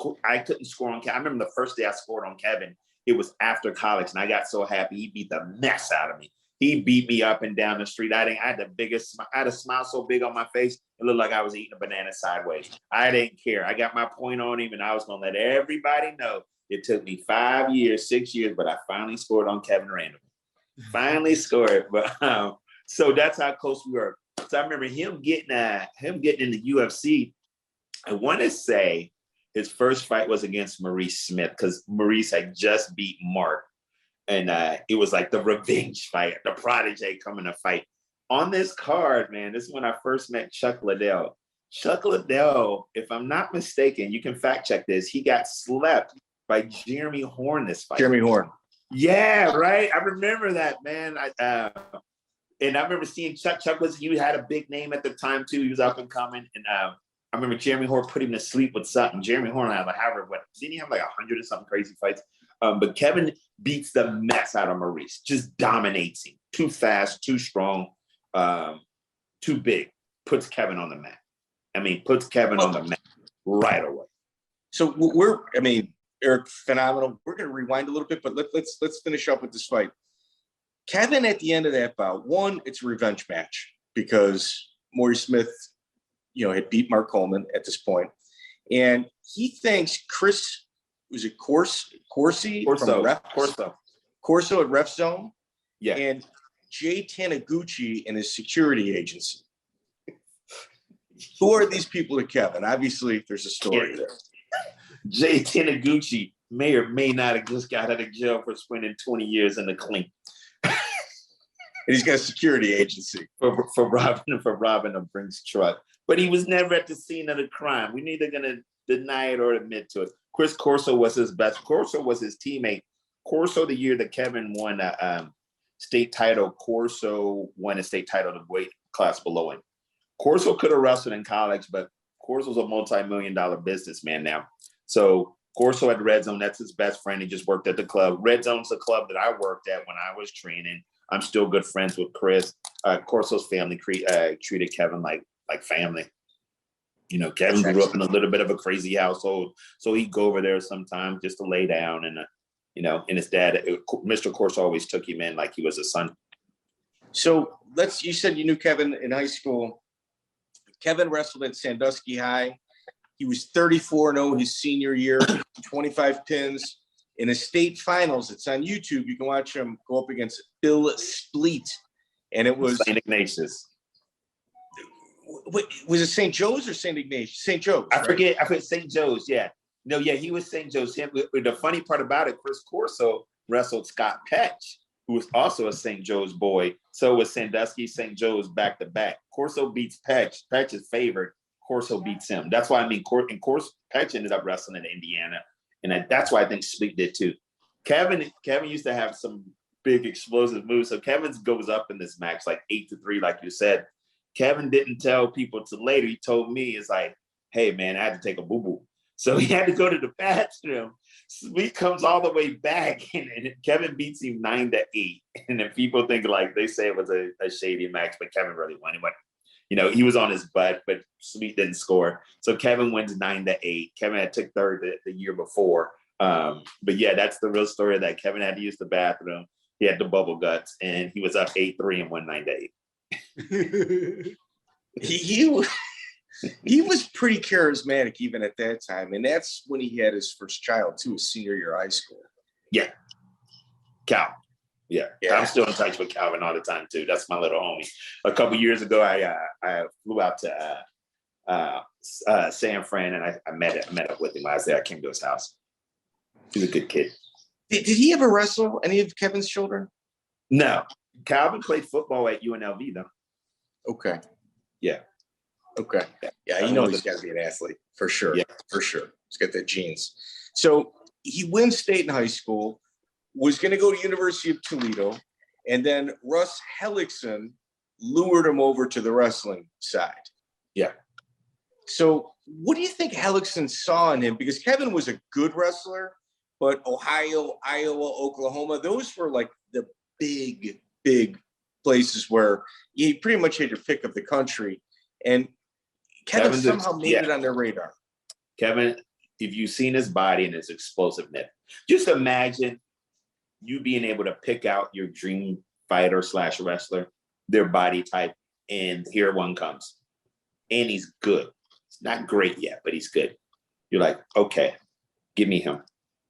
S4: score on Kevin. I remember the first day I scored on Kevin, it was after college, and I got so happy. He beat the mess out of me. He beat me up and down the street. I had the biggest, I had a smile so big on my face, it looked like I was eating a banana sideways. I didn't care. I got my point on him, and I was going to let everybody know. It took me 5 years, 6 years, but I finally scored on Kevin Randleman. Finally scored. But so that's how close we were. So I remember him getting in the UFC. I want to say his first fight was against Maurice Smith, because Maurice had just beat Mark. And it was like the revenge fight, the protege coming to fight. On this card, man, this is when I first met Chuck Liddell. Chuck Liddell, if I'm not mistaken, you can fact check this, he got slept by Jeremy Horn this fight.
S3: Jeremy Horn.
S4: Yeah, right. I remember that, man. And I remember seeing Chuck. He had a big name at the time, too. He was up and coming. And I remember Jeremy Horn put him to sleep with something. Jeremy Horn had like, didn't he have like 100 or something crazy fights? But Kevin beats the mess out of Maurice, just dominates him. Too fast, too strong, too big. Puts Kevin on the mat. Puts Kevin on the mat right away.
S3: So Eric, phenomenal. We're going to rewind a little bit, but let's finish up with this fight. Kevin, at the end of that bout, one, it's a revenge match because Maurice Smith, you know, had beat Mark Coleman at this point, and he thinks Chris. Was it Corsi Corso at Ref Zone?
S4: Yeah.
S3: And Jay Taniguchi and his security agency. Who are these people to Kevin? Obviously, there's a story there.
S4: Jay Taniguchi may or may not have just got out of jail for spending 20 years in the clean.
S3: And he's got a security agency.
S4: For robbing a Brinks truck. But he was never at the scene of the crime. We're neither going to deny it or admit to it. Chris Corso was his best. Corso was his teammate. Corso, the year that Kevin won a state title, Corso won a state title the weight class below him. Corso could have wrestled in college, but Corso's a multi-million-dollar businessman now. So Corso at Red Zone, that's his best friend. He just worked at the club. Red Zone's the club that I worked at when I was training. I'm still good friends with Chris. Corso's family treated Kevin like family. You know, Kevin grew up in a little bit of a crazy household, so he'd go over there sometimes just to lay down. And, and his dad, Mr. Corso, always took him in like he was a son.
S3: So you said you knew Kevin in high school. Kevin wrestled at Sandusky High. He was 34-0 his senior year, 25 pins. In the state finals, it's on YouTube. You can watch him go up against Bill Splete. And it was
S4: St. Ignatius.
S3: Was it St. Joe's or St. Ignatius? St. Joe's.
S4: I forget St. Joe's. Yeah. No, yeah, he was St. Joe's. The funny part about it, Chris Corso wrestled Scott Petch, who was also a St. Joe's boy. So was Sandusky, St. Joe's back to back. Corso beats Petch. Petch is favored. Corso beats him. That's why Petch ended up wrestling in Indiana, and that's why I think Splete did too. Kevin used to have some big explosive moves. So Kevin goes up in this match like 8-3, like you said. Kevin didn't tell people till later. He told me, it's like, hey, man, I had to take a boo-boo. So he had to go to the bathroom. Splete comes all the way back, and Kevin beats him 9-8. And then people think, like, they say it was a shady match, but Kevin really won. He was on his butt, but Splete didn't score. So Kevin wins 9-8. Kevin had took third the year before. But, yeah, that's the real story of that. Kevin had to use the bathroom. He had the bubble guts, and he was up 8-3 and won 9-8.
S3: He was pretty charismatic even at that time, and that's when he had his first child too, his senior year of high school.
S4: Yeah, Cal. Yeah. I'm still in touch with Calvin all the time too. That's my little homie. A couple years ago, I flew out to San Fran, and I met up with him last day. I came to his house. He's a good kid.
S3: Did he ever wrestle any of Kevin's children?
S4: No. Calvin played football at UNLV though.
S3: Okay.
S4: Yeah.
S3: Okay. Yeah, he's got to be an athlete for sure. Yeah, for sure. He's got the genes. So he wins state in high school, was going to go to University of Toledo, and then Russ Hellickson lured him over to the wrestling side.
S4: Yeah.
S3: So what do you think Hellickson saw in him? Because Kevin was a good wrestler, but Ohio, Iowa, Oklahoma, those were like the big places where you pretty much had your pick of the country. And Kevin somehow made it on their radar.
S4: Kevin, if you've seen his body and his explosiveness, just imagine you being able to pick out your dream fighter / wrestler, their body type, and here one comes. And he's good. It's not great yet, but he's good. You're like, okay, give me him.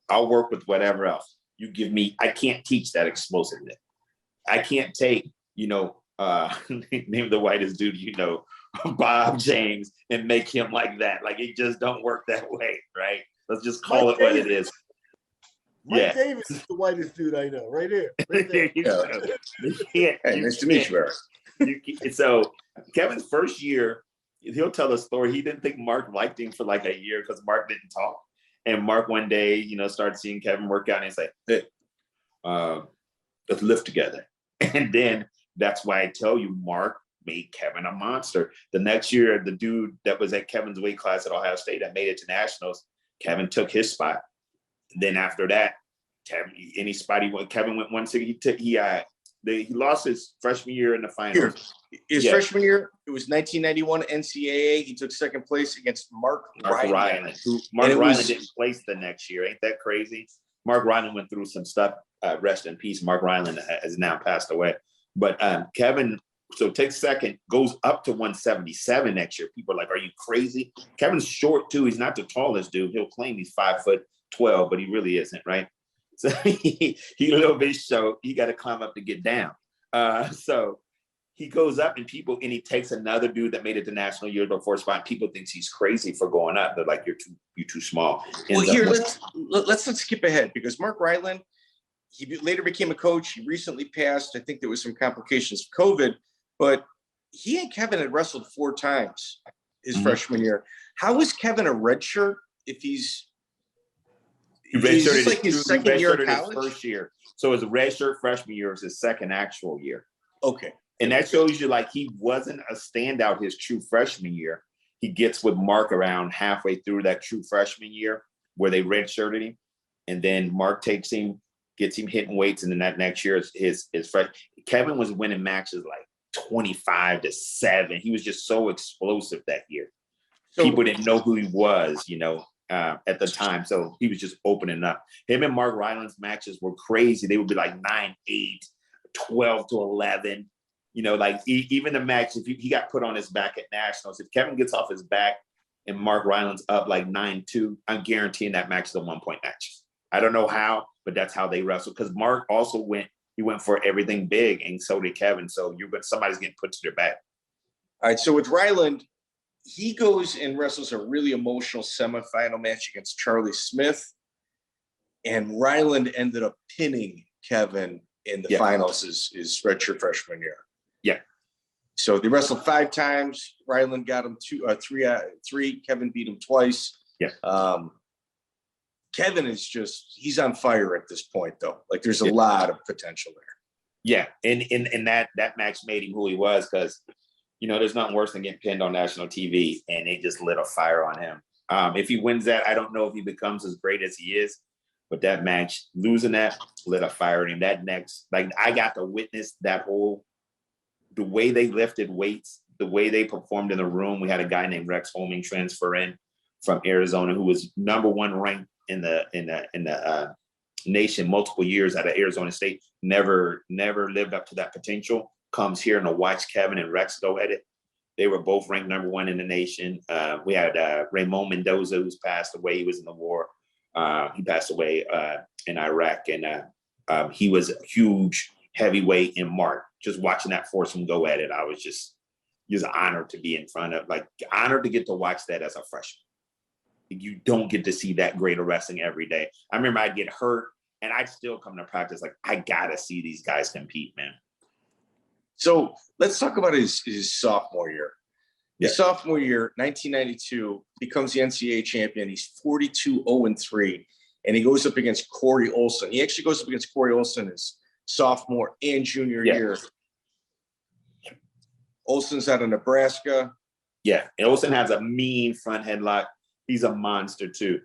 S4: I'll work with whatever else. You give me, I can't teach that explosiveness. I can't take, name the whitest dude, Bob James, and make him like that. Like, it just don't work that way, right? Let's just call it what it is.
S2: Mike Davis is the whitest dude I know, right here. Right there.
S3: Hey, nice to meet you, Eric.
S4: So Kevin's first year, he'll tell a story. He didn't think Mark liked him for like a year because Mark didn't talk. And Mark one day, started seeing Kevin work out, and he's like, hey, let's lift together. And then that's why I tell you, Mark made Kevin a monster. The next year, the dude that was at Kevin's weight class at Ohio State that made it to nationals, Kevin took his spot. Then after that, any spot Kevin went 160. He lost his freshman year in the finals.
S3: His freshman year, it was 1991 NCAA. He took second place against Mark Rieland.
S4: Mark Rieland didn't place the next year. Ain't that crazy? Mark Rieland went through some stuff. Rest in peace. Mark Rieland has now passed away. But Kevin, so takes second, goes up to 177 next year. People are like, are you crazy? Kevin's short too. He's not the tallest dude. He'll claim he's 5'12", but he really isn't, right? So he a little bit short. He got to climb up to get down. So he goes up and he takes another dude that made it to national year before spot. People thinks he's crazy for going up. They're like, you're too small.
S3: Well, here, let's skip ahead because Mark Rieland, he later became a coach. He recently passed. I think there was some complications of COVID, but he and Kevin had wrestled 4 times his freshman year. How is Kevin a redshirt if he's like his second year of college?
S4: His first year. So his redshirt freshman year is his second actual year.
S3: Okay.
S4: And that shows you like he wasn't a standout his true freshman year. He gets with Mark around halfway through that true freshman year where they redshirted him. And then Mark takes him, gets him hitting weights. And then that next year is his fresh. Kevin was winning matches like 25-7. He was just so explosive that year. So, people didn't know who he was, at the time. So he was just opening up. Him and Mark Rieland's matches were crazy. They would be like 9-8, 12-11. Even the match, if he got put on his back at nationals, if Kevin gets off his back and Mark Rieland's up like 9-2, I'm guaranteeing that match is a 1-point match. I don't know how, but that's how they wrestle. Because Mark also went for everything big, and so did Kevin. So somebody's getting put to their back.
S3: All right. So with Rieland, he goes and wrestles a really emotional semifinal match against Charlie Smith, and Rieland ended up pinning Kevin in the finals his redshirt freshman year.
S4: Yeah.
S3: So they wrestled 5 times. Rieland got him 3. Kevin beat him twice.
S4: Yeah.
S3: Kevin is he's on fire at this point, though. Like, there's a lot of potential there.
S4: Yeah. And that match made him who he was because, there's nothing worse than getting pinned on national TV, and they just lit a fire on him. If he wins that, I don't know if he becomes as great as he is, but that match, losing that, lit a fire on him. That next, I got to witness that the way they lifted weights, the way they performed in the room. We had a guy named Rex Holming transfer in from Arizona who was number 1 ranked in the nation multiple years out of Arizona State. Never lived up to that potential. Comes here and to watch Kevin and Rex go at it. They were both ranked number 1 in the nation. We had Ramon Mendoza, who's passed away. He was in the war. He passed away in Iraq. And He was a huge heavyweight, and Mark, just watching that foursome go at it, I was just honored to be in front of, like, honored to get to watch that as a freshman. You don't get to see that great of wrestling every day. I remember I'd get hurt and I'd still come to practice like, I gotta see these guys compete, man.
S3: So let's talk about his sophomore year. His sophomore year, 1992, becomes the NCAA champion. He's 42-0-3, and he goes up against Corey Olson. He actually goes up against Corey Olson his sophomore and junior year. Olson's out of Nebraska.
S4: Yeah, and Olson has a mean front headlock. He's a monster too.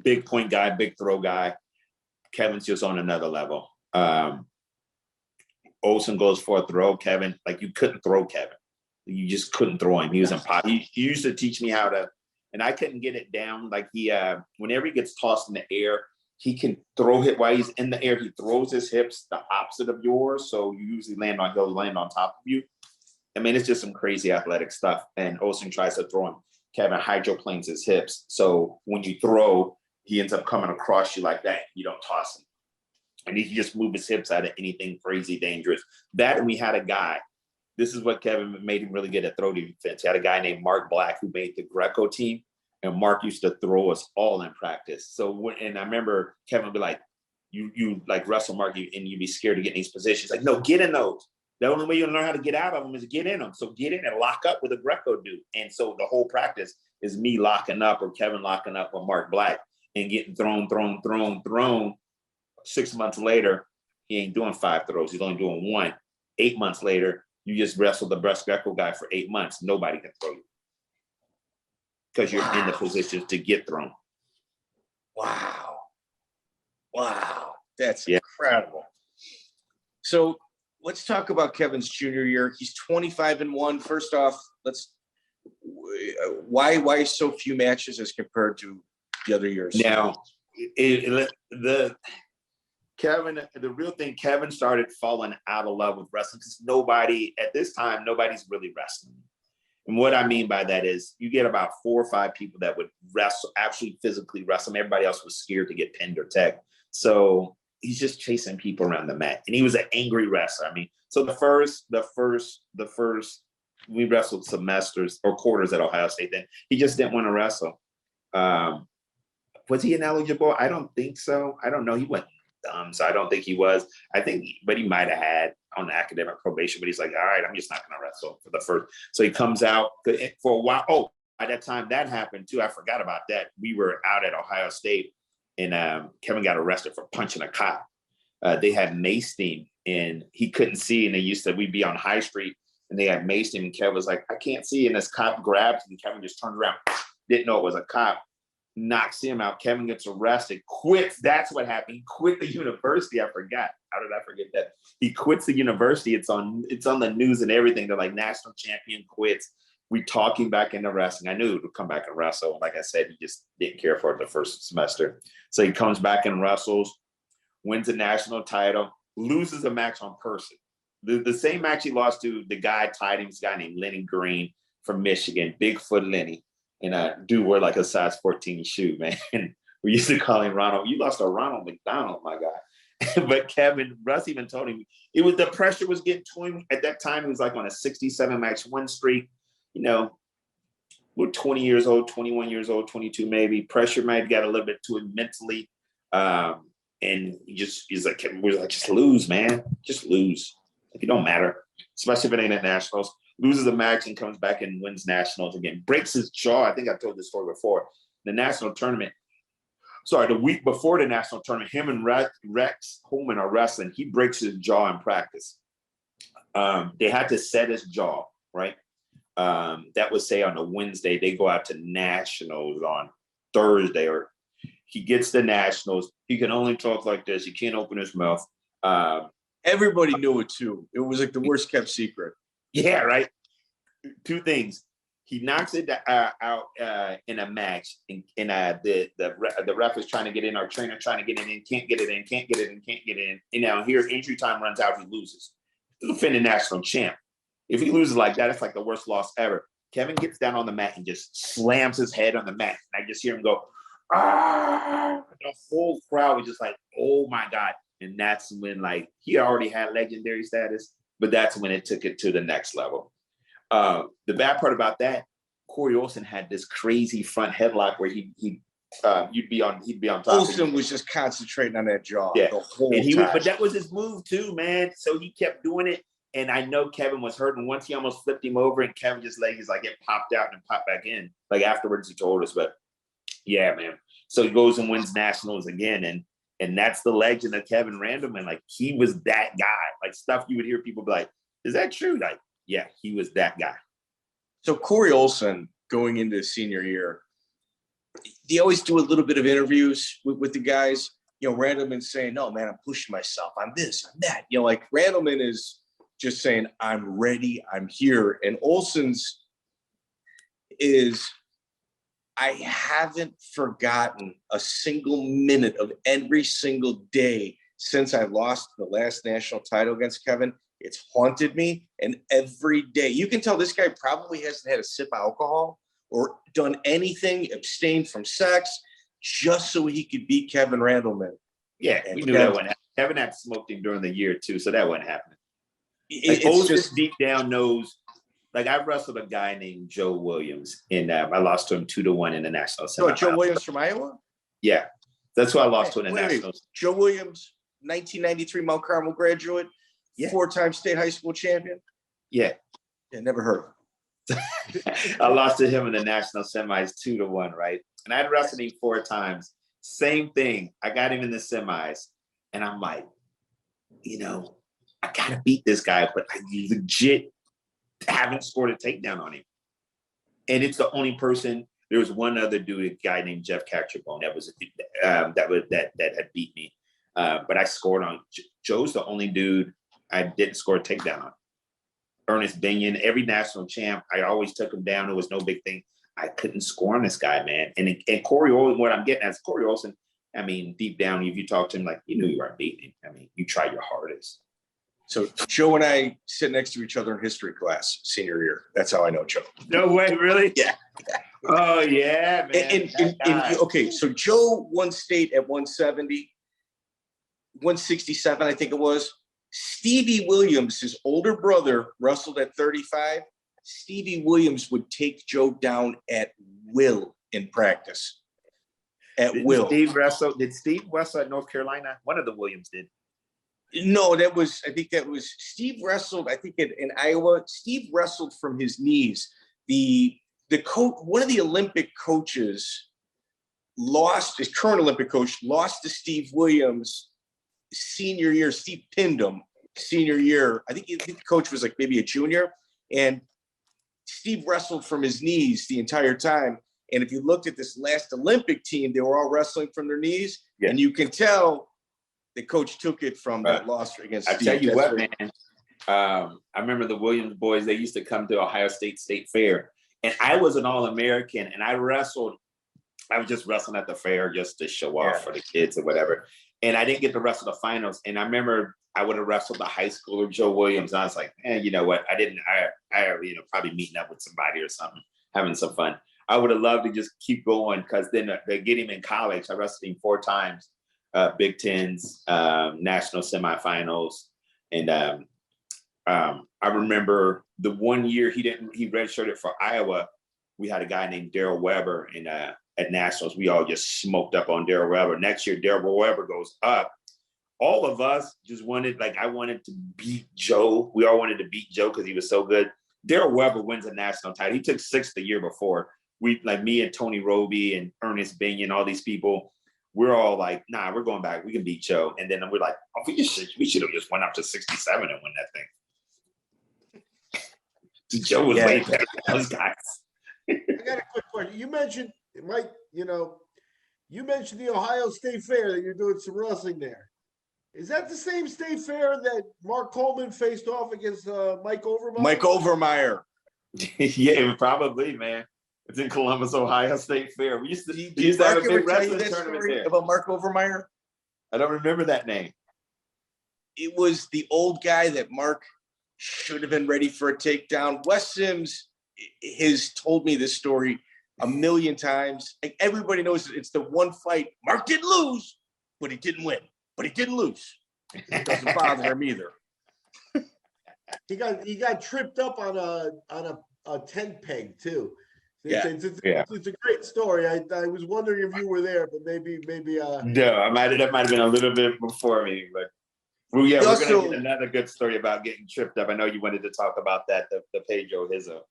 S4: Big point guy, big throw guy. Kevin's just on another level. Olson goes for a throw. Kevin, like, you couldn't throw Kevin. You just couldn't throw him. He was impossible. He used to teach me how to, and I couldn't get it down. Like, he, whenever he gets tossed in the air, he can throw it while he's in the air. He throws his hips the opposite of yours. So you usually he'll land on top of you. I mean, it's just some crazy athletic stuff. And Olson tries to throw him. Kevin hydroplanes his hips. So when you throw, he ends up coming across you like that. You don't toss him. And he can just move his hips out of anything crazy dangerous. That, and we had a guy, this is what Kevin made him really good at throw defense. He had a guy named Mark Black who made the Greco team. And Mark used to throw us all in practice. So, and I remember Kevin would be like, you like wrestle Mark, and you'd be scared to get in these positions. Like, no, get in those. The only way you'll learn how to get out of them is to get in them. So get in and lock up with a Greco dude. And so the whole practice is me locking up or Kevin locking up with Mark Black and getting thrown. 6 months later, he ain't doing 5 throws. He's only doing 1. 8 months later, you just wrestle the breast Greco guy for 8 months. Nobody can throw you because you're in the position to get thrown.
S3: Wow. That's incredible. So let's talk about Kevin's junior year. He's 25-1. First off, why so few matches as compared to the other years?
S4: Now, the real thing, Kevin started falling out of love with wrestling because nobody's really wrestling. And what I mean by that is you get about 4 or 5 people that would wrestle, actually physically wrestle. Everybody else was scared to get pinned or tagged. So he's just chasing people around the mat. And he was an angry wrestler. I mean, so the first, we wrestled semesters or quarters at Ohio State. Then he just didn't want to wrestle. Was he ineligible? I don't think so. I don't know. He went dumb, so I don't think he was. But he might have had on academic probation, but he's like, all right, I'm just not going to wrestle for the first. So he comes out for a while. Oh, by that time that happened too. I forgot about that. We were out at Ohio State and Kevin got arrested for punching a cop. They had maced him and he couldn't see. And we'd be on High Street and they had maced him and Kevin was like, I can't see. And this cop grabbed him and Kevin just turned around, didn't know it was a cop, knocks him out. Kevin gets arrested, quits. That's what happened. He quit the university. I forgot. How did I forget that? He quits the university. It's on the news and everything. They're like, national champion quits. We talk him back into wrestling. I knew he would come back and wrestle. Like I said, he just didn't care for it the first semester. So he comes back and wrestles, wins a national title, loses a match on person. The same match he lost to, the guy tied him, this guy named Lenny Green from Michigan, Bigfoot Lenny. And dude wore like a size 14 shoe, man. We used to call him Ronald. You lost to Ronald McDonald, my guy. But Russ even told him, the pressure was getting to him. At that time, he was like on a 67 match win streak. You know, we're 20 years old, 21 years old, 22 maybe. Pressure might have got a little bit to him mentally. And he's like, just lose, man. Just lose. Like, it don't matter, especially if it ain't at nationals. Loses a match and comes back and wins nationals again. Breaks his jaw. I think I told this story before. The national tournament. The week before the national tournament, him and Rex Coleman are wrestling. He breaks his jaw in practice. They had to set his jaw, right? That was, say, on a Wednesday. They go out to nationals on Thursday, or he gets the nationals. He can only talk like this. He can't open his mouth.
S3: Everybody knew it, too. It was like the worst kept secret.
S4: Yeah, right. 2 things. He knocks it out in a match, and the ref is trying to get in, our trainer trying to get in, can't get it in. And now here, injury time runs out, he loses. He's the defending national champ. If he loses like that, it's like the worst loss ever. Kevin gets down on the mat and just slams his head on the mat. And I just hear him go, ah! The whole crowd was just like, oh my God. And that's when, like, he already had legendary status, but that's when it took it to the next level. The bad part about that, Corey Olson had this crazy front headlock where he'd be on top.
S3: Olson was just concentrating on that jaw the whole time.
S4: But that was his move too, man. So he kept doing it. And I know Kevin was hurt. And once he almost flipped him over, and Kevin just it popped out and popped back in. Like afterwards, he told us. But yeah, man. So he goes and wins nationals again, and that's the legend of Kevin Randleman. Like, he was that guy. Like, stuff you would hear people be like, "Is that true?" Like, yeah, he was that guy.
S3: So Corey Olson going into his senior year, they always do a little bit of interviews with the guys. You know, Randleman saying, "No, man, I'm pushing myself. I'm this, I'm that." You know, like Randleman is just saying, "I'm ready, I'm here." And Olson's is, "I haven't forgotten a single minute of every single day since I lost the last national title against Kevin. It's haunted me. And every day," you can tell this guy probably hasn't had a sip of alcohol or done anything, abstained from sex, just so he could beat Kevin Randleman.
S4: Yeah, we knew that wouldn't happen. Kevin had smoked him during the year too, so that wasn't happening. Like, Olson just deep down knows. Like, I wrestled a guy named Joe Williams, and I lost to him 2-1 in the national semifinal.
S3: So Joe Williams from Iowa?
S4: Yeah, that's who I lost to in the nationals.
S3: Joe Williams, 1993 Mount Carmel graduate, 4-time state high school champion.
S4: Yeah,
S3: never heard of him.
S4: I lost to him in the national semis 2-1, right? And I'd wrestled him 4 times. Same thing. I got him in the semis, and I'm like, you know, I gotta beat this guy, but I legit haven't scored a takedown on him. And it's the only person. There was one other dude, a guy named Jeff Catcherbone, that had beat me. But I scored on Joe's the only dude I didn't score a takedown on. Ernest Binion, every national champ, I always took him down. It was no big thing. I couldn't score on this guy, man. And Corey Olson, what I'm getting at is Corey Olson, I mean, deep down, if you talk to him, like, you knew you weren't beating him. I mean, you tried your hardest.
S3: So Joe and I sit next to each other in history class senior year. That's how I know Joe.
S4: No way, really?
S3: Yeah.
S4: Oh, yeah, man.
S3: Okay, so Joe won state at 170, 167, I think it was. Stevie Williams, his older brother, wrestled at 35. Stevie Williams would take Joe down at will in practice. Will.
S4: Did Steve wrestle at North Carolina? One of the Williams did.
S3: No, I think that was Steve wrestled, I think in Iowa. Steve wrestled from his knees. The coach, one of the Olympic coaches his current Olympic coach lost to Steve Williams senior year. Steve pinned him senior year. I think the coach was like maybe a junior, and Steve wrestled from his knees the entire time. And if you looked at this last Olympic team, they were all wrestling from their knees, and you can tell the coach took it from that loss against Steve.
S4: I tell you what, man. I remember the Williams boys, they used to come to Ohio State Fair. And I was an All-American, and I was just wrestling at the fair just to show off for the kids or whatever. And I didn't get to wrestle the finals. And I remember I would have wrestled the high schooler Joe Williams. And I was like, man, you know what? Probably meeting up with somebody or something, having some fun. I would have loved to just keep going, because then they get him in college. I wrestled him 4 times. Big Tens, national semifinals. And I remember the one year he redshirted for Iowa. We had a guy named Daryl Weber, and at nationals, we all just smoked up on Daryl Weber. Next year, Daryl Weber goes up. All of us just I wanted to beat Joe. We all wanted to beat Joe because he was so good. Daryl Weber wins a national title. He took 6th the year before. Me and Tony Roby and Ernest Binion, all these people, we're all like, nah, we're going back. We can beat Joe. And then we're like, oh, we should have just went up to 67 and won that thing. Joe was way better than those guys.
S2: I got a quick question. You mentioned, Mike, you mentioned the Ohio State Fair, that you're doing some wrestling there. Is that the same state fair that Mark Coleman faced off against Mike Overmeyer?
S3: Mike Overmeyer.
S4: Yeah, probably, man. It's in Columbus, Ohio State Fair. We used to have a big wrestling tournament there.
S3: About Mark Overmeyer?
S4: I don't remember that name.
S3: It was the old guy that Mark should have been ready for a takedown. Wes Sims has told me this story a million times. Like, everybody knows it's the one fight. Mark didn't lose, but he didn't win. But he didn't lose. It doesn't bother him either.
S2: He got tripped up on a tent peg too. It's a great story. I was wondering if you were there, but maybe.
S4: No, that might have been a little bit before me, but. Well, yeah, we're going to get another good story about getting tripped up. I know you wanted to talk about that, the Pedro Rizzo.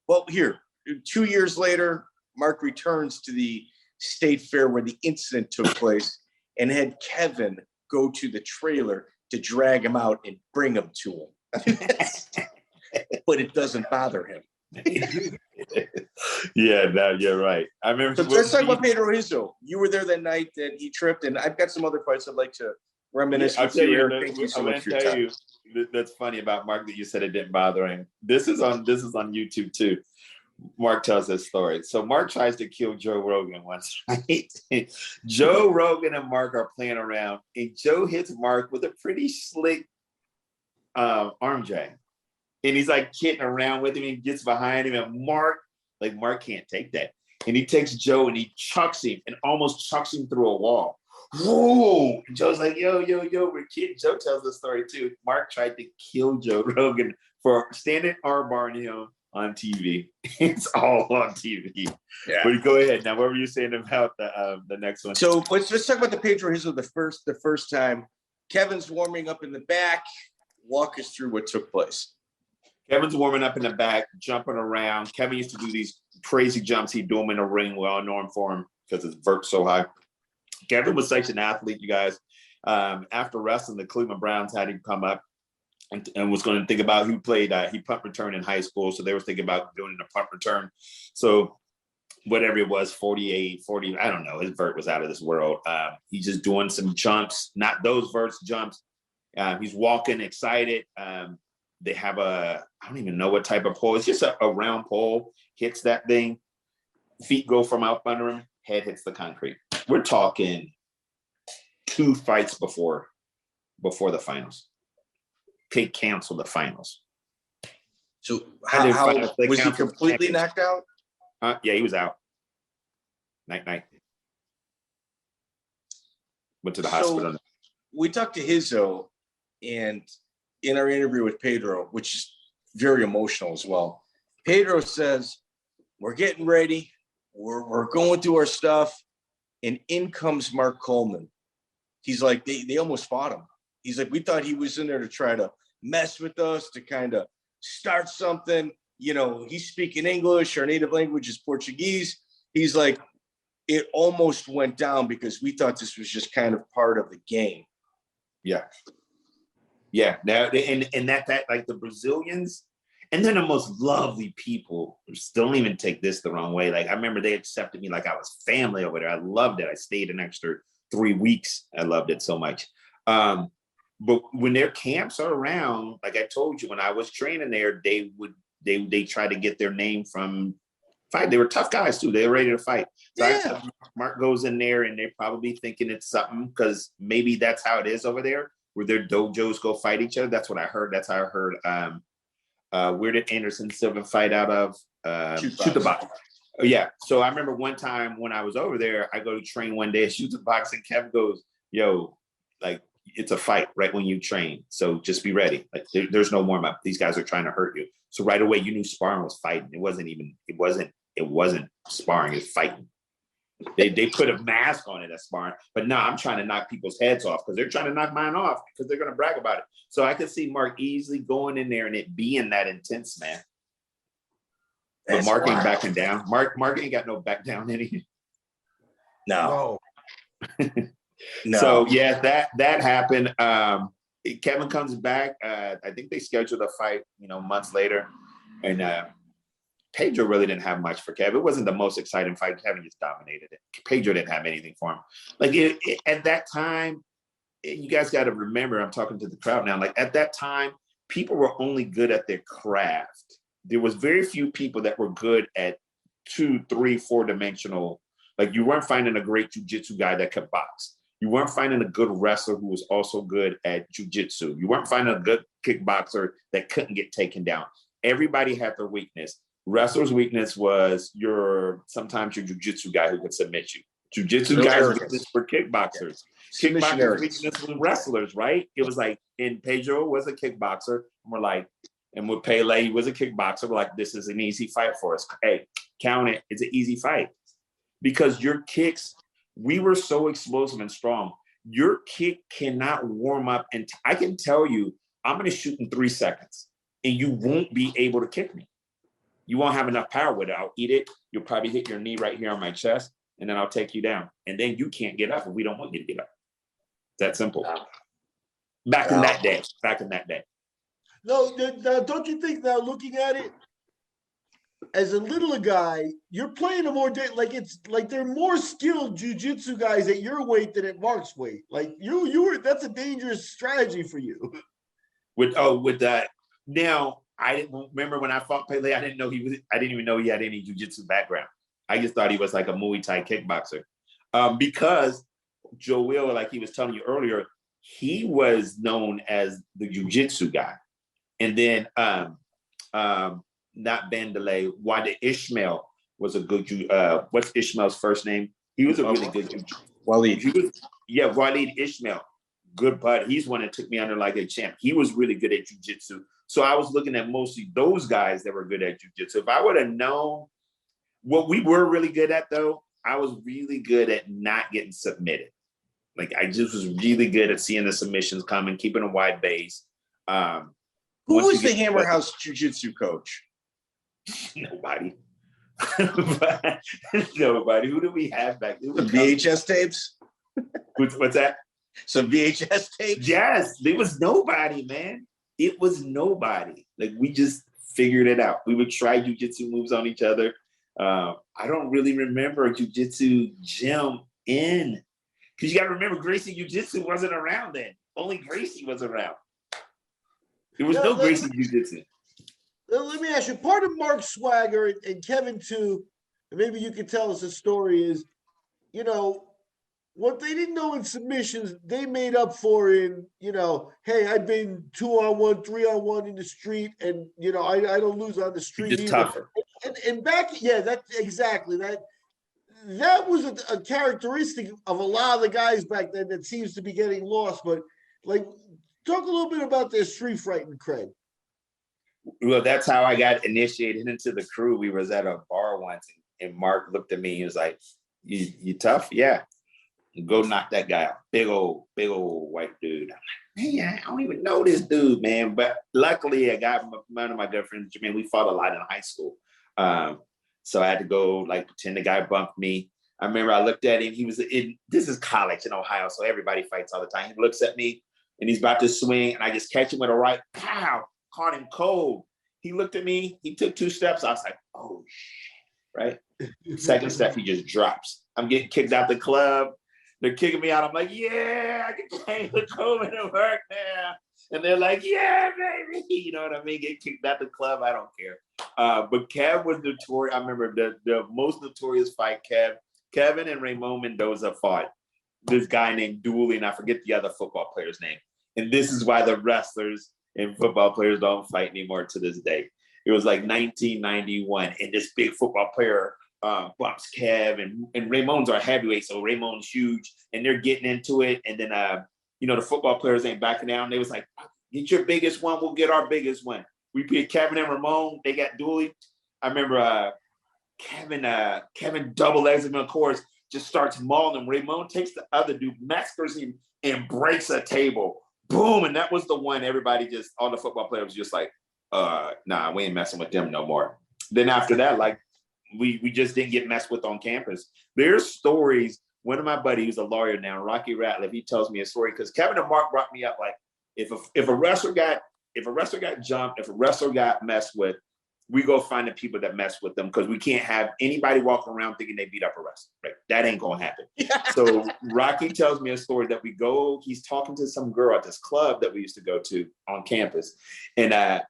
S3: Well, here, 2 years later, Mark returns to the state fair where the incident took place and had Kevin go to the trailer to drag him out and bring him to him. But it doesn't bother him.
S4: Yeah, no, you're right. I remember.
S3: So let's talk about Pedro Rizzo. You were there that night that he tripped, and I've got some other fights I'd like to reminisce with you. Thank you so much for your time.
S4: That's funny about Mark that you said it didn't bother him. This is on YouTube too. Mark tells this story. So Mark tries to kill Joe Rogan once, right? Joe Rogan and Mark are playing around, and Joe hits Mark with a pretty slick arm drag. And he's like kidding around with him and gets behind him. And Mark can't take that. And he takes Joe and he chucks him and almost chucks him through a wall. Whoa! And Joe's like, yo, we're kidding. Joe tells the story too. Mark tried to kill Joe Rogan for standing arm-barring him on TV. It's all on TV. Yeah. But go ahead. Now, what were you saying about the next one?
S3: So let's talk about the Pedro Rizzo the first time. Kevin's warming up in the back. Walk us through what took place.
S4: Kevin's warming up in the back, jumping around. Kevin used to do these crazy jumps. He'd do them in a ring. We all know him for him because his vert so high. Kevin was such an athlete, you guys. After wrestling, the Cleveland Browns had him come up and was going to think about he punt return in high school. So they were thinking about doing a punt return. So whatever it was, 48, 40, I don't know. His vert was out of this world. He's just doing some jumps, not those verts jumps. He's walking excited. They have I don't even know what type of pole. It's just a round pole, hits that thing. Feet go from out under him, head hits the concrete. We're talking 2 fights before the finals. They canceled the finals.
S3: So how was he completely knocked out?
S4: Yeah, he was out. Night. Went to the hospital.
S3: We talked to Rizzo, and in our interview with Pedro, which is very emotional as well, Pedro says, we're getting ready. We're going through our stuff. And in comes Mark Coleman. He's like, they almost fought him. He's like, we thought he was in there to try to mess with us, to kind of start something. You know, he's speaking English. Our native language is Portuguese. He's like, it almost went down because we thought this was just kind of part of the game.
S4: Yeah. Yeah. Now, and that like the Brazilians, and they're the most lovely people. Don't even take this the wrong way. Like, I remember they accepted me like I was family over there. I loved it. I stayed an extra 3 weeks. I loved it so much. But when their camps are around, like I told you, when I was training there, they try to get their name from fight. They were tough guys too. They were ready to fight. So yeah. Mark goes in there and they're probably thinking it's something because maybe that's how it is over there, where their dojos go fight each other. That's what I heard. That's how I heard. Where did Anderson Silva fight out of? Chute. Oh, yeah. So I remember one time when I was over there, I go to train one day at Chute, and Kevin goes, yo, like, it's a fight right when you train. So just be ready. Like there's no warm up. These guys are trying to hurt you. So right away, you knew sparring was fighting. It wasn't sparring, it's fighting. They put a mask on it as sparring, but no, I'm trying to knock people's heads off because they're trying to knock mine off because they're going to brag about it. So I could see Mark easily going in there and it being that intense, man. But Mark ain't backing down. Mark ain't got no back down in him.
S3: No.
S4: No. So yeah, that happened. Kevin comes back. I think they scheduled a fight, months later, and Pedro really didn't have much for Kevin. It wasn't the most exciting fight. Kevin just dominated it. Pedro didn't have anything for him. Like at that time, you guys got to remember, I'm talking to the crowd now. Like at that time, people were only good at their craft. There was very few people that were good at 2, 3, 4-dimensional. Like you weren't finding a great jiu-jitsu guy that could box. You weren't finding a good wrestler who was also good at jiu-jitsu. You weren't finding a good kickboxer that couldn't get taken down. Everybody had their weakness. Wrestler's weakness was sometimes your jiu-jitsu guy who could submit you. Jiu-jitsu guys' weakness were kickboxers. Kickboxers' weakness were wrestlers, right? It was like, and Pedro was a kickboxer. And we're like, and with Pele, he was a kickboxer. We're like, this is an easy fight for us. Hey, count it. It's an easy fight. Because your kicks, we were so explosive and strong. Your kick cannot warm up. And I can tell you, I'm going to shoot in 3 seconds. And you won't be able to kick me. You won't have enough power with it. I'll eat it. You'll probably hit your knee right here on my chest. And then I'll take you down. And then you can't get up if we don't want you to get up. It's that simple. Back in that day.
S2: No, don't you think now looking at it, as a little guy, you're playing a more like it's like they're more skilled jiu-jitsu guys at your weight than at Mark's weight. Like you were that's a dangerous strategy for you.
S4: With that. Now I didn't remember when I fought Pele, I didn't even know he had any jiu-jitsu background. I just thought he was like a Muay Thai kickboxer. Because Joel, like he was telling you earlier, he was known as the jiu-jitsu guy. And then not Bandele, Wade Ishmael was a good what's Ishmael's first name? He was a really good
S3: Waleed.
S4: Waleed Ishmael. Good bud. He's one that took me under like a champ. He was really good at jiu-jitsu. So I was looking at mostly those guys that were good at jiu-jitsu. If I would have known what we were really good at, though, I was really good at not getting submitted. Like I just was really good at seeing the submissions coming, keeping a wide base.
S3: Who was the Hammer House Jiu-Jitsu coach?
S4: Nobody. Nobody. Who do we have back then?
S3: The VHS tapes?
S4: What's that?
S3: Some VHS tapes?
S4: Yes. There was nobody, man. It was nobody. Like we just figured it out. We would try jiu-jitsu moves on each other. I don't really remember a jiu-jitsu gym in, because you got to remember Gracie Jiu-Jitsu wasn't around then. Only Gracie was around. There was no Gracie Jiu-Jitsu.
S2: Let me ask you, part of Mark's swagger and Kevin too, and maybe you could tell us a story is, what they didn't know in submissions, they made up for in, hey, I've been 2-on-1, 3-on-1 in the street, and I don't lose on the street.
S4: Just tougher.
S2: And back, that's exactly that. That was a characteristic of a lot of the guys back then that seems to be getting lost. But like, talk a little bit about their street fighting cred.
S4: Well, that's how I got initiated into the crew. We was at a bar once, and Mark looked at me. He was like, "You tough? Yeah. Go knock that guy out. Big old white dude." I'm like, "Man, I don't even know this dude, man." But luckily, I got one of my good friends, Jermaine. We fought a lot in high school. So I had to go like pretend the guy bumped me. I remember I looked at him. He was this is college in Ohio, so everybody fights all the time. He looks at me and he's about to swing, and I just catch him with a right pow, caught him cold. He looked at me, he took 2 steps. I was like, oh shit, right? Second step, he just drops. I'm getting kicked out the club. They're kicking me out. I'm like, yeah, I can play the Coleman and work now. And they're like, yeah, baby. You know what I mean? Get kicked out the club. I don't care. But Kev was notorious. I remember the most notorious fight Kevin and Ramon Mendoza fought this guy named Dooley, and I forget the other football player's name. And this is why the wrestlers and football players don't fight anymore to this day. It was like 1991, and this big football player bumps Kev, and Ramon's our heavyweight, so Ramon's huge, and they're getting into it. And then, the football players ain't backing down. They was like, get your biggest one, we'll get our biggest one. We picked Kevin and Ramon. They got Dooley. I remember Kevin double legs him, of course, just starts mauling him. Ramon takes the other dude, massacres him, and breaks a table. Boom, and that was the one everybody all the football players was just like, nah, we ain't messing with them no more. Then after that, like, we just didn't get messed with on campus. There's stories. One of my buddies, who's a lawyer now, Rocky Radleman, he tells me a story, because Kevin and Mark brought me up, like, if a wrestler got jumped, if a wrestler got messed with, we go find the people that mess with them, because we can't have anybody walking around thinking they beat up a wrestler. Right? That ain't gonna happen. So Rocky tells me a story that he's talking to some girl at this club that we used to go to on campus. And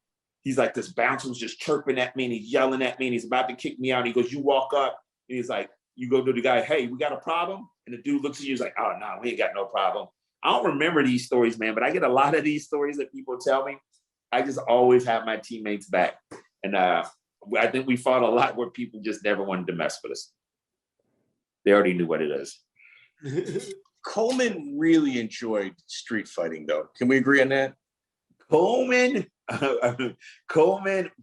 S4: he's like, this bouncer was just chirping at me and he's yelling at me and he's about to kick me out. And he goes, you walk up, and he's like, you go to the guy, hey, we got a problem? And the dude looks at you, he's like, oh, no, we ain't got no problem. I don't remember these stories, man, but I get a lot of these stories that people tell me. I just always have my teammates back. And I think we fought a lot where people just never wanted to mess with us. They already knew what it is.
S3: Coleman really enjoyed street fighting, though. Can we agree on that?
S4: Coleman,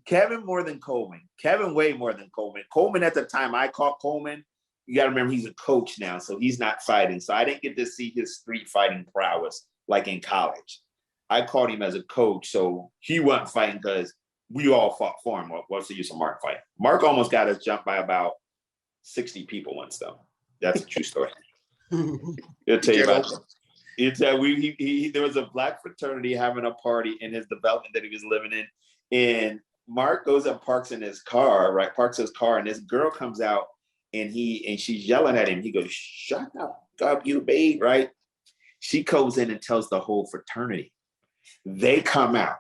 S4: Kevin more than Coleman. Kevin way more than Coleman. Coleman at the time I caught Coleman, you got to remember he's a coach now, so he's not fighting. So I didn't get to see his street fighting prowess like in college. I caught him as a coach, so he wasn't fighting because we all fought for him. What's the use of Mark fighting? Mark almost got us jumped by about 60 people once, though. That's a true story. I'll tell you about that. It's there was a black fraternity having a party in his development that he was living in, and Mark goes up, parks in his car, right? Parks his car, and this girl comes out, and she's yelling at him. He goes, "Shut up, you babe!" Right? She goes in and tells the whole fraternity. They come out.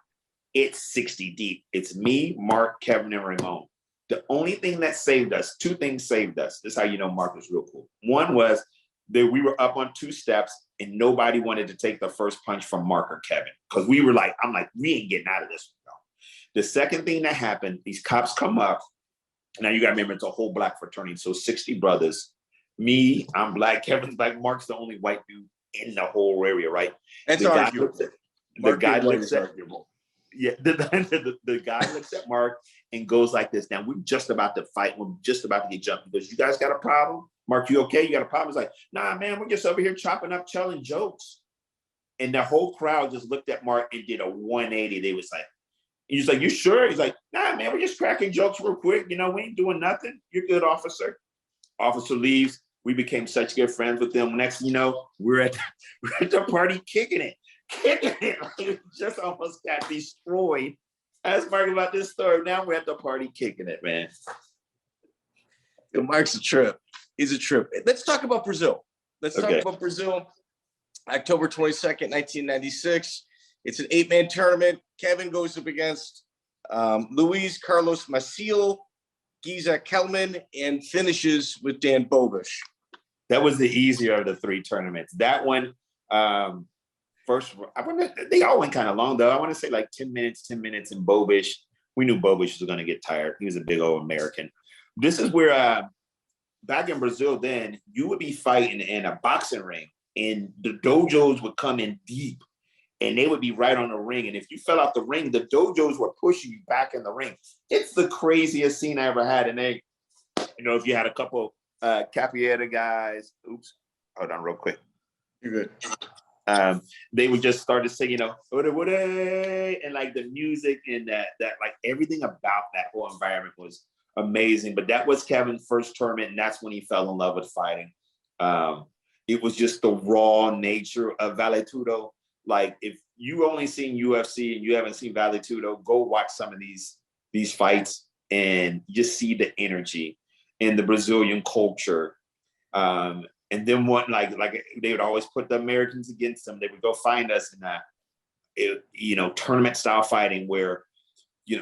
S4: It's 60 deep. It's me, Mark, Kevin, and Ramon. The only thing that saved us, two things saved us. This is how you know Mark was real cool. One was that we were up on 2 steps and nobody wanted to take the first punch from Mark or Kevin. Because we were like, I'm like, we ain't getting out of this. No. The second thing that happened, these cops come up. Now you got to remember, it's a whole black fraternity. So 60 brothers. Me, I'm black. Kevin's black. Mark's the only white dude in the whole area, right?
S3: That's arguable.
S4: The guy looks at arguable. Yeah, the guy looks at Mark and goes like this. Now, we're just about to fight. We're just about to get jumped. He goes, "You guys got a problem? Mark, you okay? You got a problem?" He's like, "Nah, man, we're just over here chopping up, telling jokes." And the whole crowd just looked at Mark and did a 180. They was like, he's like, "You sure?" He's like, "Nah, man, we're just cracking jokes real quick. You know, we ain't doing nothing. You're good, officer." Officer leaves. We became such good friends with them. Next thing you know, we're at the party kicking it. Like, just almost got destroyed. Ask Mark about this story. Now we're at the party kicking it, man.
S3: Mark's a trip. He's a trip. Let's talk about Brazil. Talk about Brazil. October 22nd, 1996. It's an 8-man tournament. Kevin goes up against Luis Carlos Maciel, Giza Kelman, and finishes with Dan Bobish.
S4: That was the easier of the 3 tournaments. That one, they all went kind of long, though. I want to say like 10 minutes, and Bobish. We knew Bobish was going to get tired. He was a big old American. This is where, back in Brazil then, you would be fighting in a boxing ring, and the dojos would come in deep, and they would be right on the ring. And if you fell off the ring, the dojos were pushing you back in the ring. It's the craziest scene I ever had. And they, if you had a couple Capoeira guys, hold on real quick.
S3: You're good.
S4: They would just start to say, and like the music and that like everything about that whole environment was amazing. But that was Kevin's first tournament, and that's when he fell in love with fighting. It was just the raw nature of Vale Tudo. Like, if you only seen UFC and you haven't seen Vale Tudo, go watch some of these fights and just see the energy in the Brazilian culture. And then one, like they would always put the Americans against them. They would go find us in that, tournament style fighting where,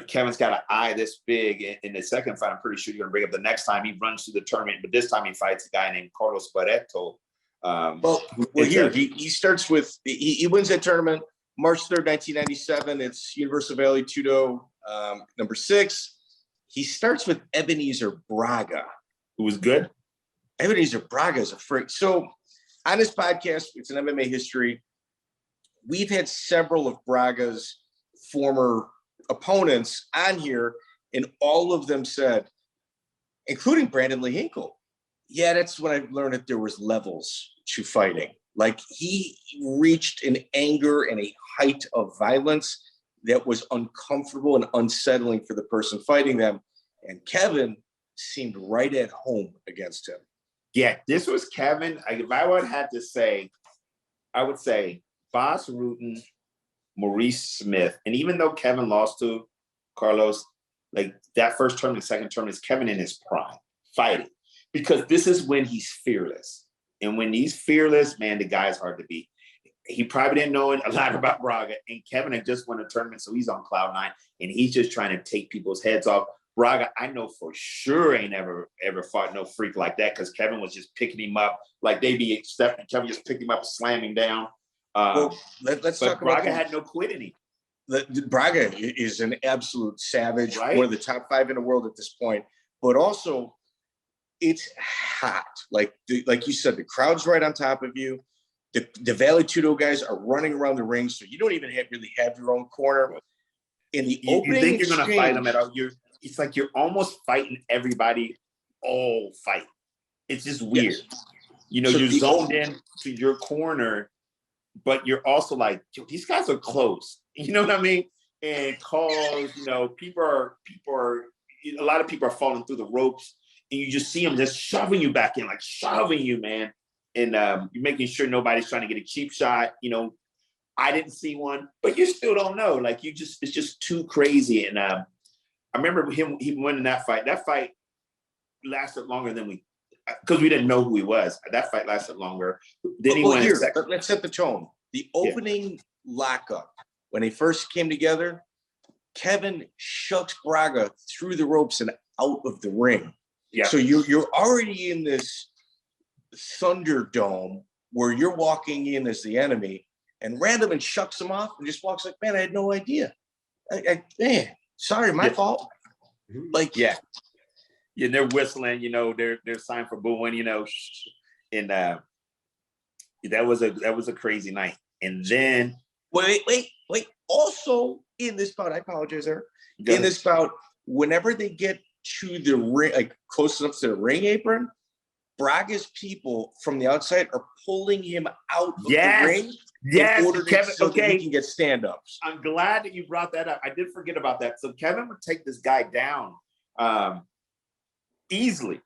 S4: Kevin's got an eye this big. In the second fight, I'm pretty sure you're going to bring up the next time he runs through the tournament, but this time he fights a guy named Carlos Barreto.
S3: Here he starts with, he wins that tournament March 3rd, 1997. It's University of Vale Tudo, number 6. He starts with Ebenezer Braga,
S4: who was good.
S3: Ebenezer Braga is a freak. So on this podcast, it's an MMA history. We've had several of Braga's former opponents on here, and all of them said, including Brandon Lee Hinkle, yeah, that's when I learned that there was levels to fighting. Like, he reached an anger and a height of violence that was uncomfortable and unsettling for the person fighting them. And Kevin seemed right at home against him.
S4: Yeah, this was Kevin. If I would have to say, I would say Bas Rutten, Maurice Smith. And even though Kevin lost to Carlos, like that first tournament, second tournament, is Kevin in his prime fighting. Because this is when he's fearless. And when he's fearless, man, the guy's hard to beat. He probably didn't know a lot about Braga. And Kevin had just won a tournament, so he's on cloud 9. And he's just trying to take people's heads off. Braga, I know for sure ain't ever fought no freak like that, because Kevin was just picking him up like they be accepting. Kevin just picked him up and slammed him down.
S3: Let's talk
S4: Braga
S3: about
S4: Braga had no quit in him.
S3: Braga is an absolute savage,
S4: right?
S3: One of the top 5 in the world at this point. But also, it's hot. Like you said, the crowd's right on top of you. The Vale Tudo guys are running around the ring, so you don't even really have your own corner. In the opening,
S4: you think you're going to fight them at all? It's like you're almost fighting everybody all fight. It's just weird. Yes. You know, so you're zoned in to your corner, but you're also like, these guys are close. You know what I mean? And calls, you know, people are, a lot of people are falling through the ropes, and you just see them just shoving you back in, like shoving you, man. And you're making sure nobody's trying to get a cheap shot. You know, I didn't see one, but you still don't know. Like it's just too crazy. And I remember him winning that fight. That fight lasted longer than because we didn't know who he was. That fight lasted longer. Then he won his second.
S3: Let's set the tone. The opening lockup, when they first came together, Kevin shucks Braga through the ropes and out of the ring. Yeah. So you're already in this Thunderdome where you're walking in as the enemy, and Randleman shucks him off and just walks like, man, I had no idea. Man, sorry, my fault. Like,
S4: yeah, they're whistling, you know, they're signed for booing, you know, and that was a crazy night. And then
S3: wait. Also in this bout, I apologize, Eric. In this bout, whenever they get to the ring, like close enough to the ring apron, Braga's people from the outside are pulling him out of the ring in order Kevin, so that he can get stand-ups.
S4: I'm glad that you brought that up. I did forget about that. So Kevin would take this guy down easily,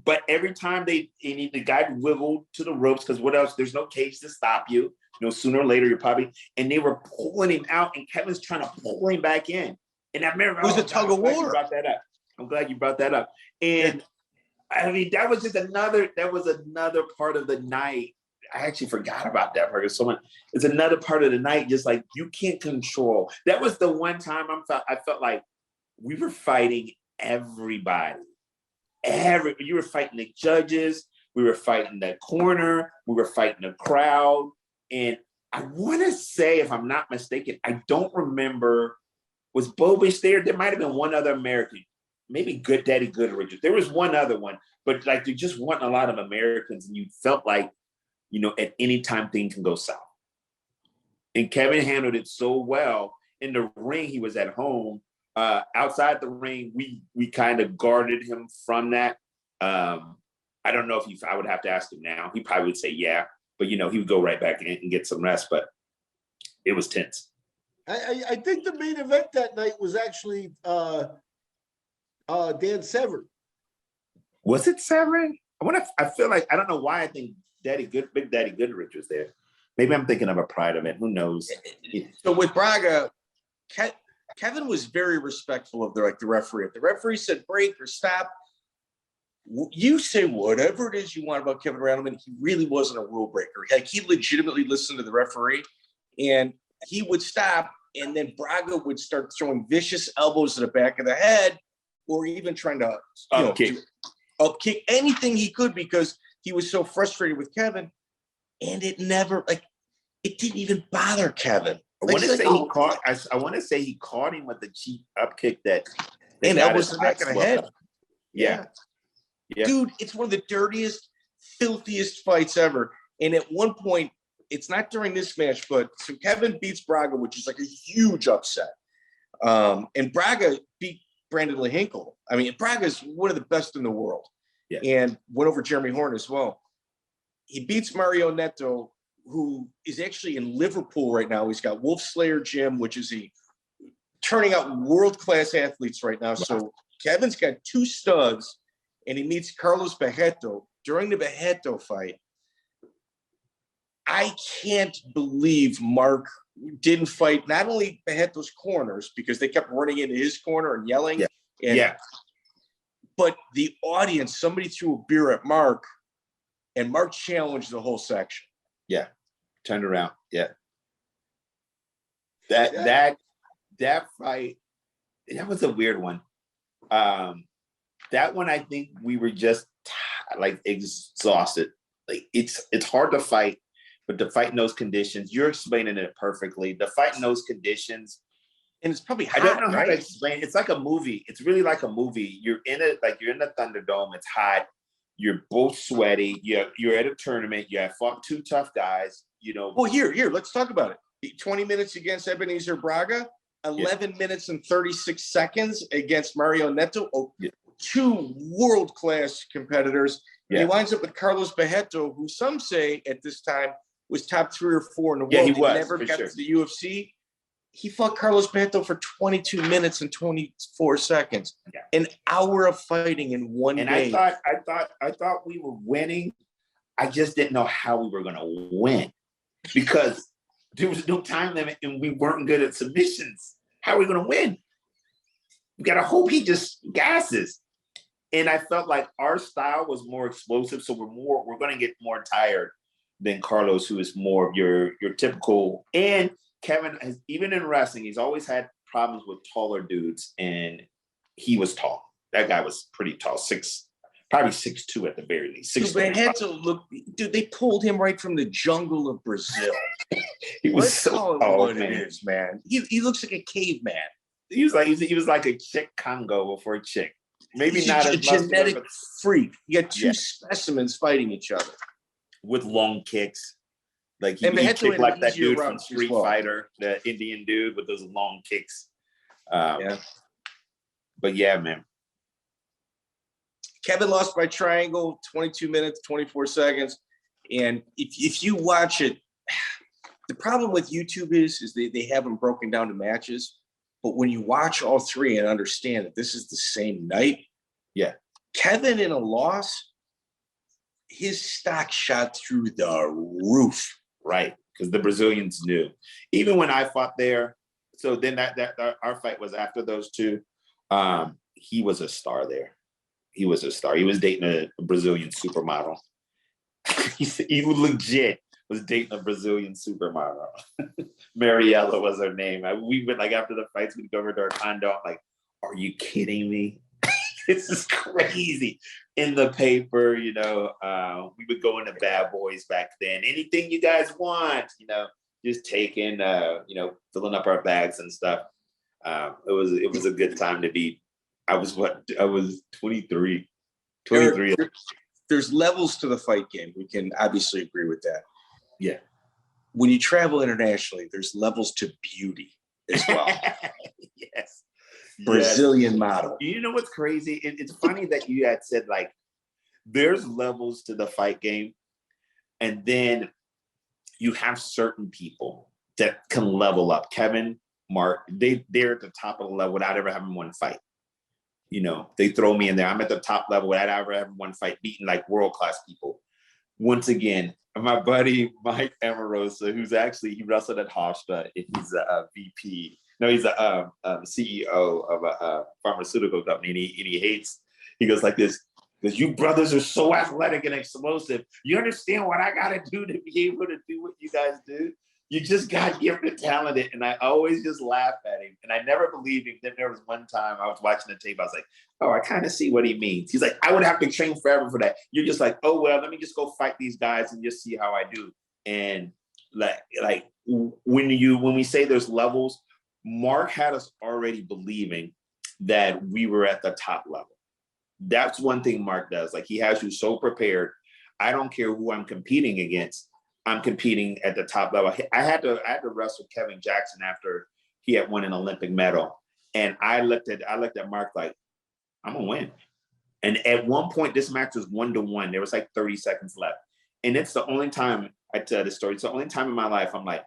S4: but every time the guy wiggled to the ropes, because what else? There's no cage to stop you. You know, sooner or later you're probably, and they were pulling him out, and Kevin's trying to pull him back in. And I remember
S3: it was a tug of war.
S4: I'm glad you brought that up. And I mean, that was another part of the night. I actually forgot about that part. It's another part of the night, just like you can't control. That was the one time I felt like we were fighting everybody. You were fighting the judges, we were fighting the corner, we were fighting the crowd. And I want to say, if I'm not mistaken, I don't remember, was Bobish there? There might have been one other American. Maybe Good Daddy Goodrich. There was one other one, but like there just weren't a lot of Americans, and you felt like, you know, at any time things can go south. And Kevin handled it so well. In the ring, he was at home. Outside the ring, we kind of guarded him from that. I don't know if I would have to ask him now. He probably would say yeah, but you know, he would go right back in and get some rest. But it was tense.
S2: I think the main event that night was actually Dan Severn.
S4: Was it Severn? I feel like, I don't know why I think Big Daddy Goodrich was there. Maybe I'm thinking of a Pride event. Who knows?
S3: So with Braga, Kevin was very respectful of the referee. If the referee said break or stop, you say whatever it is you want about Kevin Randleman. He really wasn't a rule breaker. Like, he legitimately listened to the referee, and he would stop, and then Braga would start throwing vicious elbows to the back of the head, or even trying to upkick anything he could, because he was so frustrated with Kevin. And it didn't even bother Kevin.
S4: I want to say he caught him with the cheap upkick that
S3: and elbows to the back of the head.
S4: Yeah.
S3: Dude, it's one of the dirtiest, filthiest fights ever. And at one point, it's not during this match, but so Kevin beats Braga, which is like a huge upset. And Braga beat Brandon Lehinkle. I mean, Braga's one of the best in the world. Yeah. And went over Jeremy Horn as well. He beats Mario Neto, who is actually in Liverpool right now. He's got Wolf Slayer Gym, which is turning out world-class athletes right now. Wow. So Kevin's got two studs, and he meets Carlos Barreto. During the Barreto fight, I can't believe Mark didn't fight not only Barreto's corners, because they kept running into his corner and yelling. But the audience, somebody threw a beer at Mark, and Mark challenged the whole section.
S4: Yeah. Turned around. Yeah. That fight, that was a weird one. That one, I think we were just like exhausted. Like it's hard to fight, but to fight in those conditions, you're explaining it perfectly. The fight in those conditions,
S3: and it's probably hot,
S4: I don't know how to explain. It's like a movie. It's really like a movie. You're in it, like you're in the Thunderdome. It's hot. You're both sweaty. You're at a tournament. You have fought two tough guys. You know.
S3: Well, here, let's talk about it. 20 minutes against Ebenezer Braga, 11 minutes and 36 seconds against Mario Neto. Oh, two world-class competitors. And he winds up with Carlos Barreto, who some say at this time was top 3 or 4 in the world.
S4: Yeah, he was,
S3: never got to the UFC. He fought Carlos Barreto for 22 minutes and 24 seconds. Yeah. An hour of fighting in one day.
S4: And I thought we were winning. I just didn't know how we were going to win because there was no time limit and we weren't good at submissions. How are we going to win? We got to hope he just gasses. And I felt like our style was more explosive, so we're going to get more tired than Carlos, who is more of your typical. And Kevin has, even in wrestling, he's always had problems with taller dudes, and he was tall. That guy was pretty tall, probably 6'2" at the very least.
S3: They had to look, dude. They pulled him right from the jungle of Brazil.
S4: He was so tall, man.
S3: It is, man. He looks like a caveman.
S4: He was like a chick Congo before a chick. Maybe
S3: he's
S4: not
S3: a genetic freak. You got 2
S4: Yeah.
S3: specimens fighting each other
S4: with long kicks. Like he
S3: And they had to
S4: kicked like that
S3: easier
S4: dude from
S3: routes as
S4: Street
S3: well.
S4: Fighter, the Indian dude with those long kicks.
S3: Yeah.
S4: But yeah, man.
S3: Kevin lost by triangle, 22 minutes, 24 seconds. And if you watch it, the problem with YouTube is they have them broken down to matches. But when you watch all 3 and understand that this is the same night,
S4: yeah,
S3: Kevin in a loss, his stock shot through the roof.
S4: Right, because the Brazilians knew. Even when I fought there, so then our fight was after those 2. He was a star there. He was a star. He was dating a Brazilian supermodel. He legit was dating a Brazilian supermodel. Mariella was her name. We went like after the fights, we'd go over to our condo. I'm like, are you kidding me? This is crazy. In the paper, you know, we would go into Bad Boys back then. Anything you guys want, you know, just taking, you know, filling up our bags and stuff. It was a good time to be. I was 23.
S3: There's levels to the fight game. We can obviously agree with that.
S4: Yeah.
S3: When you travel internationally, there's levels to beauty as well.
S4: Yes.
S3: Brazilian model.
S4: You know what's crazy? It's funny that you had said like there's levels to the fight game, and then you have certain people that can level up. Kevin, Mark, they're at the top of the level without ever having one fight. You know, they throw me in there. I'm at the top level without ever having one fight, beating like world-class people. Once again, my buddy Mike Emerosa, who's actually, he wrestled at Hofstra, he's a VP. No, he's a CEO of a pharmaceutical company, and he hates, he goes like this, because you brothers are so athletic and explosive. You understand what I got to do to be able to do what you guys do? You just got gifted, talented. And I always just laugh at him. And I never believed him. Then there was one time I was watching the tape. I was like, oh, I kind of see what he means. He's like, I would have to train forever for that. You're just like, oh, well, let me just go fight these guys and just see how I do. And like when we say there's levels, Mark had us already believing that we were at the top level. That's one thing Mark does. Like he has you so prepared. I don't care who I'm competing against. I'm competing at the top level. I had to wrestle Kevin Jackson after he had won an Olympic medal. And I looked at Mark like, I'm gonna win. And at one point, this match was 1-1. There was like 30 seconds left. And it's the only time I tell this story. It's the only time in my life I'm like,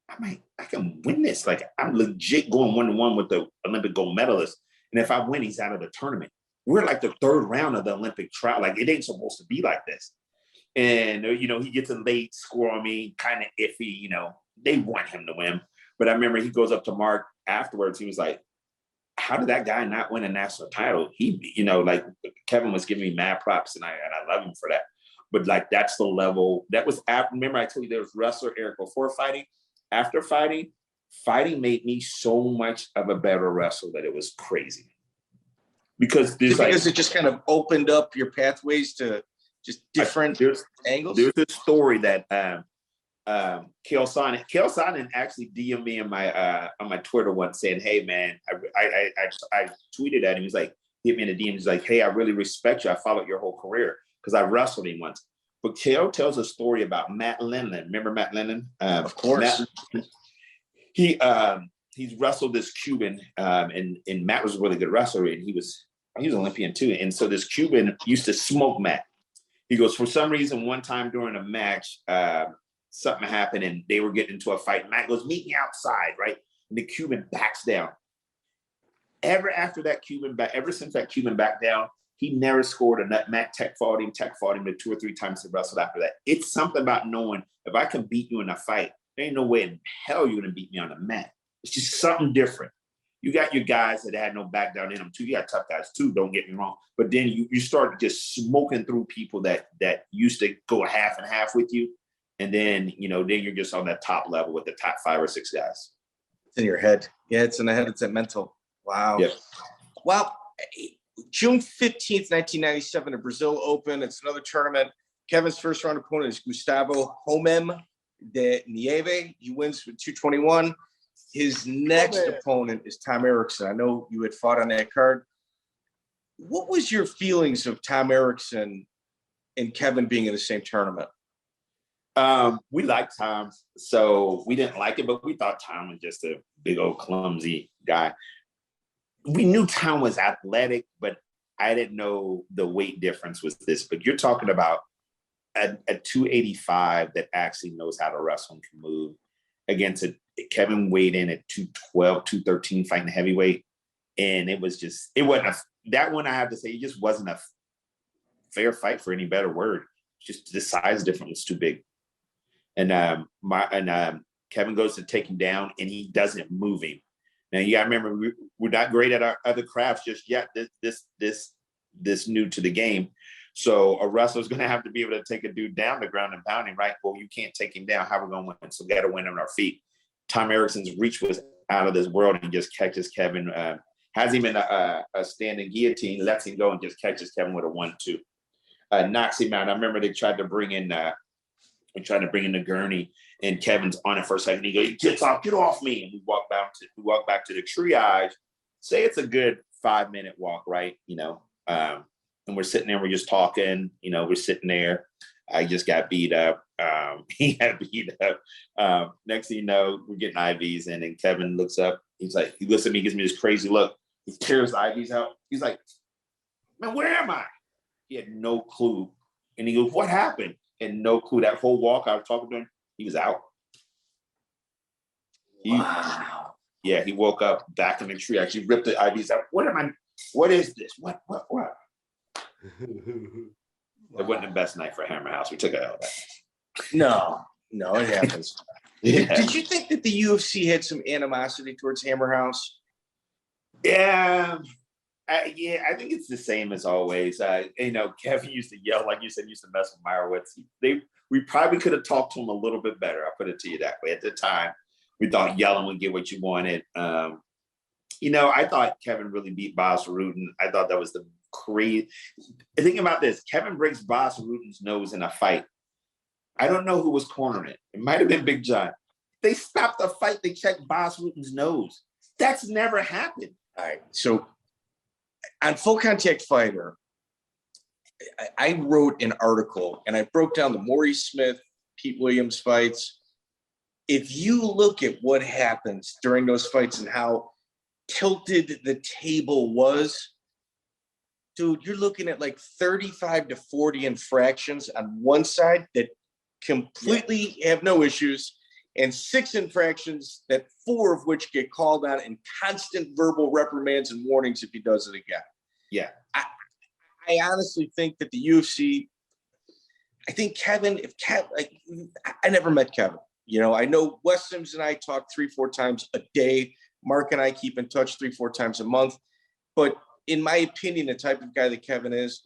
S4: I can win this. Like I'm legit going 1-1 with the Olympic gold medalist. And if I win, he's out of the tournament. We're like the 3rd round of the Olympic trial. Like it ain't supposed to be like this. And, you know, he gets a late score on me, kind of iffy, you know, they want him to win. But I remember he goes up to Mark afterwards. He was like, how did that guy not win a national title? He, you know, like Kevin was giving me mad props and I love him for that. But like, that's the level that was after. Remember I told you there was wrestler Eric before fighting. After fighting made me so much of a better wrestler that it was crazy. Because
S3: it just kind of opened up your pathways to just different angles.
S4: There's a story that Kale Sonnen actually DM'd me on my Twitter once saying, hey man, I tweeted at him. He's like, hit me in the DM. He's like, hey, I really respect you. I followed your whole career. because I wrestled him once. But Kel tells a story about Matt Lindland. Remember Matt Lindland?
S3: Of course.
S4: He's wrestled this Cuban, and Matt was a really good wrestler, and he was Olympian too. And so this Cuban used to smoke Matt. He goes, for some reason, one time during a match, something happened and they were getting into a fight. Matt goes, meet me outside, right? And the Cuban backs down. Ever since that Cuban backed down, he never scored a nut. Matt tech fought him to 2 or 3 times to wrestled after that. It's something about knowing if I can beat you in a fight, there ain't no way in hell you're gonna beat me on the mat. It's just something different. You got your guys that had no back down in them too. You got tough guys too, don't get me wrong. But then you start just smoking through people that used to go half and half with you. And then, then you're just on that top level with the top 5 or 6 guys.
S3: It's in your head. Yeah, it's in the head. It's that mental. Wow.
S4: Yep.
S3: Well, June 15th, 1997, the Brazil Open. It's another tournament. Kevin's first round opponent is Gustavo Homem de Nieve. He wins with 221. His next opponent is Tom Erickson. I know you had fought on that card. What was your feelings of Tom Erickson and Kevin being in the same tournament?
S4: We liked Tom, so we didn't like it, but we thought Tom was just a big old clumsy guy. We knew Tom was athletic, but I didn't know the weight difference was this. But you're talking about a 285 that actually knows how to wrestle and can move against Kevin weighed in at 212, 213 fighting heavyweight. And it wasn't that one, I have to say, it just wasn't a fair fight for any better word. Just the size difference was too big. And Kevin goes to take him down and he doesn't move him. Now you gotta remember, we're not great at our other crafts just yet. This new to the game. So a wrestler's gonna have to be able to take a dude down the ground and pound him, right? Well, you can't take him down. How are we gonna win? So we gotta win on our feet. Tom Erickson's reach was out of this world and just catches Kevin, has him in a standing guillotine, lets him go and just catches Kevin with a 1-2. Knocks him out. I remember they tried to bring in the gurney, and Kevin's on it for a second. He goes, get off me. And we walk back to the triage. Say it's a good 5-minute walk, right? And we're sitting there, we're just talking, we're sitting there. I just got beat up. He got beat up. Next thing you know, we're getting IVs in, and Kevin looks up. He's like, he looks at me, gives me this crazy look. He tears the IVs out. He's like, man, where am I? He had no clue. And he goes, what happened? And no clue. That whole walk I was talking to him, he was out.
S3: Wow.
S4: He woke up back in the tree. Actually ripped the IVs out. What is this? What? It wasn't the best night for Hammer House. We took it out.
S3: No, it happens.
S4: Yeah.
S3: Did you think that the UFC had some animosity towards Hammer House?
S4: Yeah. I think it's the same as always. Kevin used to yell, like you said, used to mess with Meyrowitz. We probably could have talked to him a little bit better. I'll put it to you that way. At the time, we thought yelling would get what you wanted. I thought Kevin really beat Bosse Rutten. I thought that was the crazy. Think about this. Kevin breaks Bosse Rutten's nose in a fight. I don't know who was cornering it. It might have been Big John. They stopped the fight. They checked Bosse Rutten's nose. That's never happened.
S3: All right. So on Full Contact Fighter, I wrote an article and I broke down the Maurice Smith, Pete Williams fights. If you look at what happens during those fights and how tilted the table was, dude, you're looking at like 35 to 40 infractions on one side that completely have no issues, and 6 infractions that 4 of which get called on and constant verbal reprimands and warnings if he does it again.
S4: Yeah.
S3: I honestly think that the UFC, I think Kevin, I never met Kevin. I know Wes Sims and I talk 3-4 times a day. Mark and I keep in touch 3-4 times a month. But in my opinion, the type of guy that Kevin is,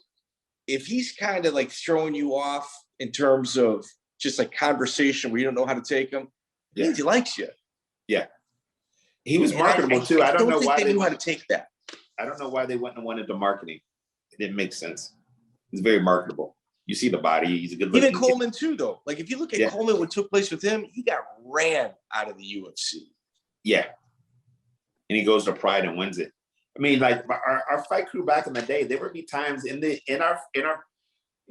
S3: if he's kind of like throwing you off in terms of just like conversation where you don't know how to take him, it means he likes you.
S4: Yeah. He was marketable too. I don't know why
S3: they knew how to take that.
S4: I don't know why they wouldn't have wanted the marketing. It didn't make sense. He's very marketable. You see the body. He's a good looking.
S3: Even Coleman too, though. Like if you look at Coleman, what took place with him, he got ran out of the UFC.
S4: Yeah. And he goes to Pride and wins it. I mean, like our fight crew back in the day, there would be times in our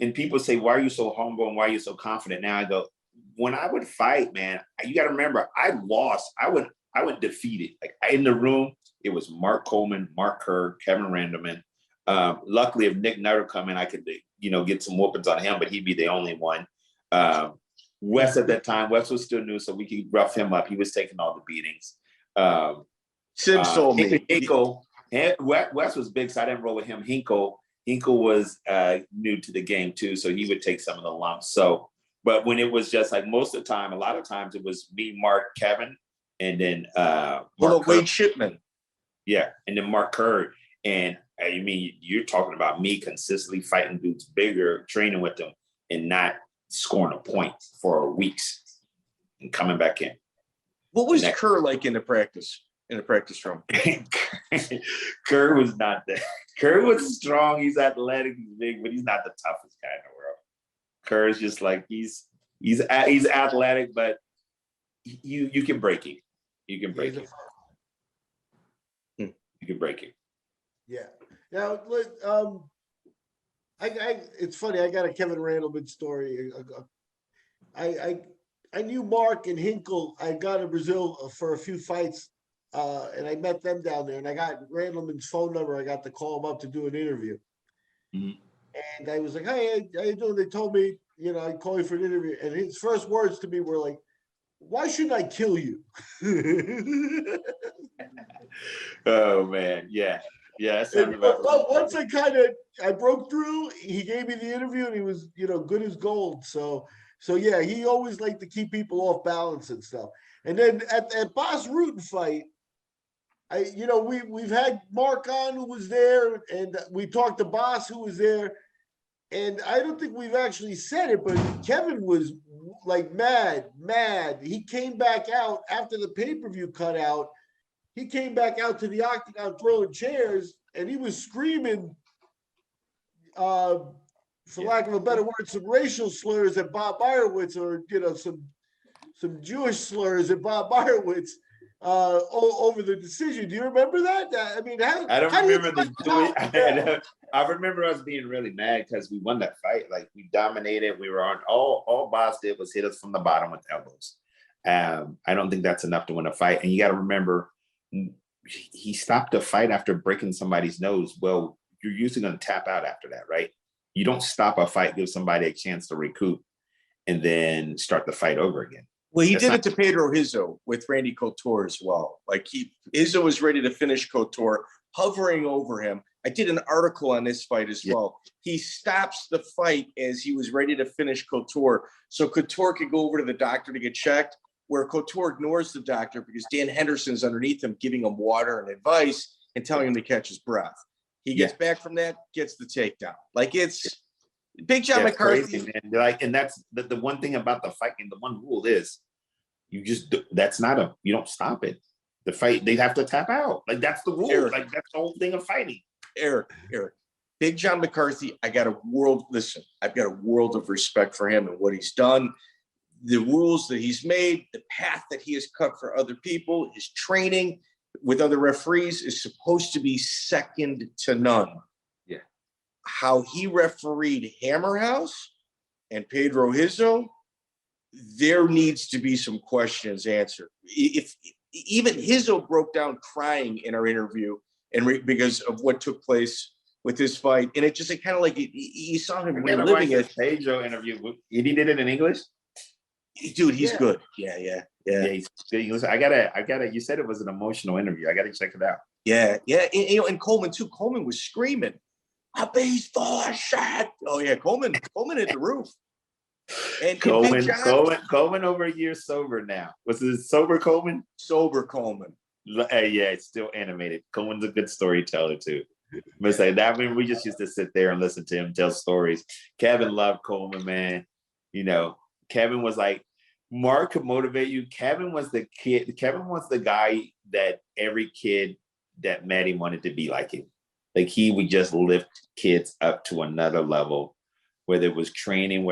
S4: and people say, why are you so humble and why are you so confident? Now I go, when I would fight, man, you got to remember, I lost. I would defeat it. Like in the room, it was Mark Coleman, Mark Kerr, Kevin Randleman. Luckily, if Nick Nutter come in, I could, get some whoopings on him, but he'd be the only one. Wes at that time, Wes was still new, so we could rough him up. He was taking all the beatings.
S3: Sims told me.
S4: Hinkle, Wes was big, so I didn't roll with him. Hinkle was new to the game too, so he would take some of the lumps. So, but when it was just like most of the time, a lot of times it was me, Mark, Kevin, and then
S3: Wade Shipman.
S4: Yeah, and then Mark Kerr. And I mean, you're talking about me consistently fighting dudes bigger, training with them, and not scoring a point for weeks and coming back in.
S3: What was Kerr like in the practice room?
S4: Kerr was not that. Kerr was strong. He's athletic. He's big, but he's not the toughest guy in the world. Kerr is just like he's athletic, but you can break him. You can break him. You can break him.
S2: Yeah. Now, it's funny. I got a Kevin Randleman story. I knew Mark and Hinkle. I got to Brazil for a few fights, and I met them down there. And I got Randleman's phone number. I got to call him up to do an interview. Mm-hmm. And I was like, "Hey, how you doing?" They told me, I'd call you for an interview. And his first words to me were like, "Why shouldn't I kill you?"
S4: Oh man, yeah. Yeah,
S2: once I broke through, he gave me the interview, and he was, good as gold. So yeah, he always liked to keep people off balance and stuff. And then at Boss Rutan fight, we've had Mark on who was there, and we talked to Boss who was there, and I don't think we've actually said it, but Kevin was like mad. He came back out after the pay-per-view cut out. He came back out to the octagon throwing chairs, and he was screaming, for lack of a better word, some racial slurs at Bob Meyrowitz, or some Jewish slurs at Bob Meyrowitz over the decision. Do you remember that? I mean,
S4: I don't remember the Jewish. I remember us being really mad because we won that fight. Like, we dominated. We were on all Boss did was hit us from the bottom with elbows. I don't think that's enough to win a fight. And you got to remember, he stopped the fight after breaking somebody's nose. Well, you're usually going to tap out after that, right? You don't stop a fight, give somebody a chance to recoup, and then start the fight over again.
S3: Well, he did it to Pedro Rizzo with Randy Couture as well. Like, Rizzo was ready to finish Couture, hovering over him. I did an article on this fight as well. He stops the fight as he was ready to finish Couture, so Couture could go over to the doctor to get checked, where Couture ignores the doctor because Dan Henderson's underneath him, giving him water and advice and telling him to catch his breath. He gets back from that, gets the takedown. Like, it's Big John McCarthy.
S4: Crazy, man. And that's the one thing about the fighting. The one rule is you don't stop it. The fight, they have to tap out. Like, that's the rule. Eric, like, that's the whole thing of fighting.
S3: Eric, Big John McCarthy, I've got a world of respect for him and what he's done. The rules that he's made, the path that he has cut for other people, his training with other referees is supposed to be second to none.
S4: Yeah.
S3: How he refereed Hammerhouse and Pedro Rizzo, there needs to be some questions answered. If even Rizzo broke down crying in our interview because of what took place with this fight, and it kind of like you saw him reliving it.
S4: Pedro interview. He did it in English.
S3: Dude, he's good. Yeah.
S4: He's good. I gotta. You said it was an emotional interview. I gotta check it out.
S3: Yeah. And Coleman too. Coleman was screaming, "A baseball shot!" Oh yeah, Coleman hit the roof. And
S4: Coleman over a year sober now. Was it sober Coleman?
S3: Sober Coleman.
S4: Yeah, it's still animated. Coleman's a good storyteller too. But say that, I mean, we just used to sit there and listen to him tell stories. Kevin loved Coleman, man. Kevin was like, Mark could motivate you. Kevin was the kid. Kevin was the guy that every kid that met him wanted to be like him. Like, he would just lift kids up to another level, whether it was training,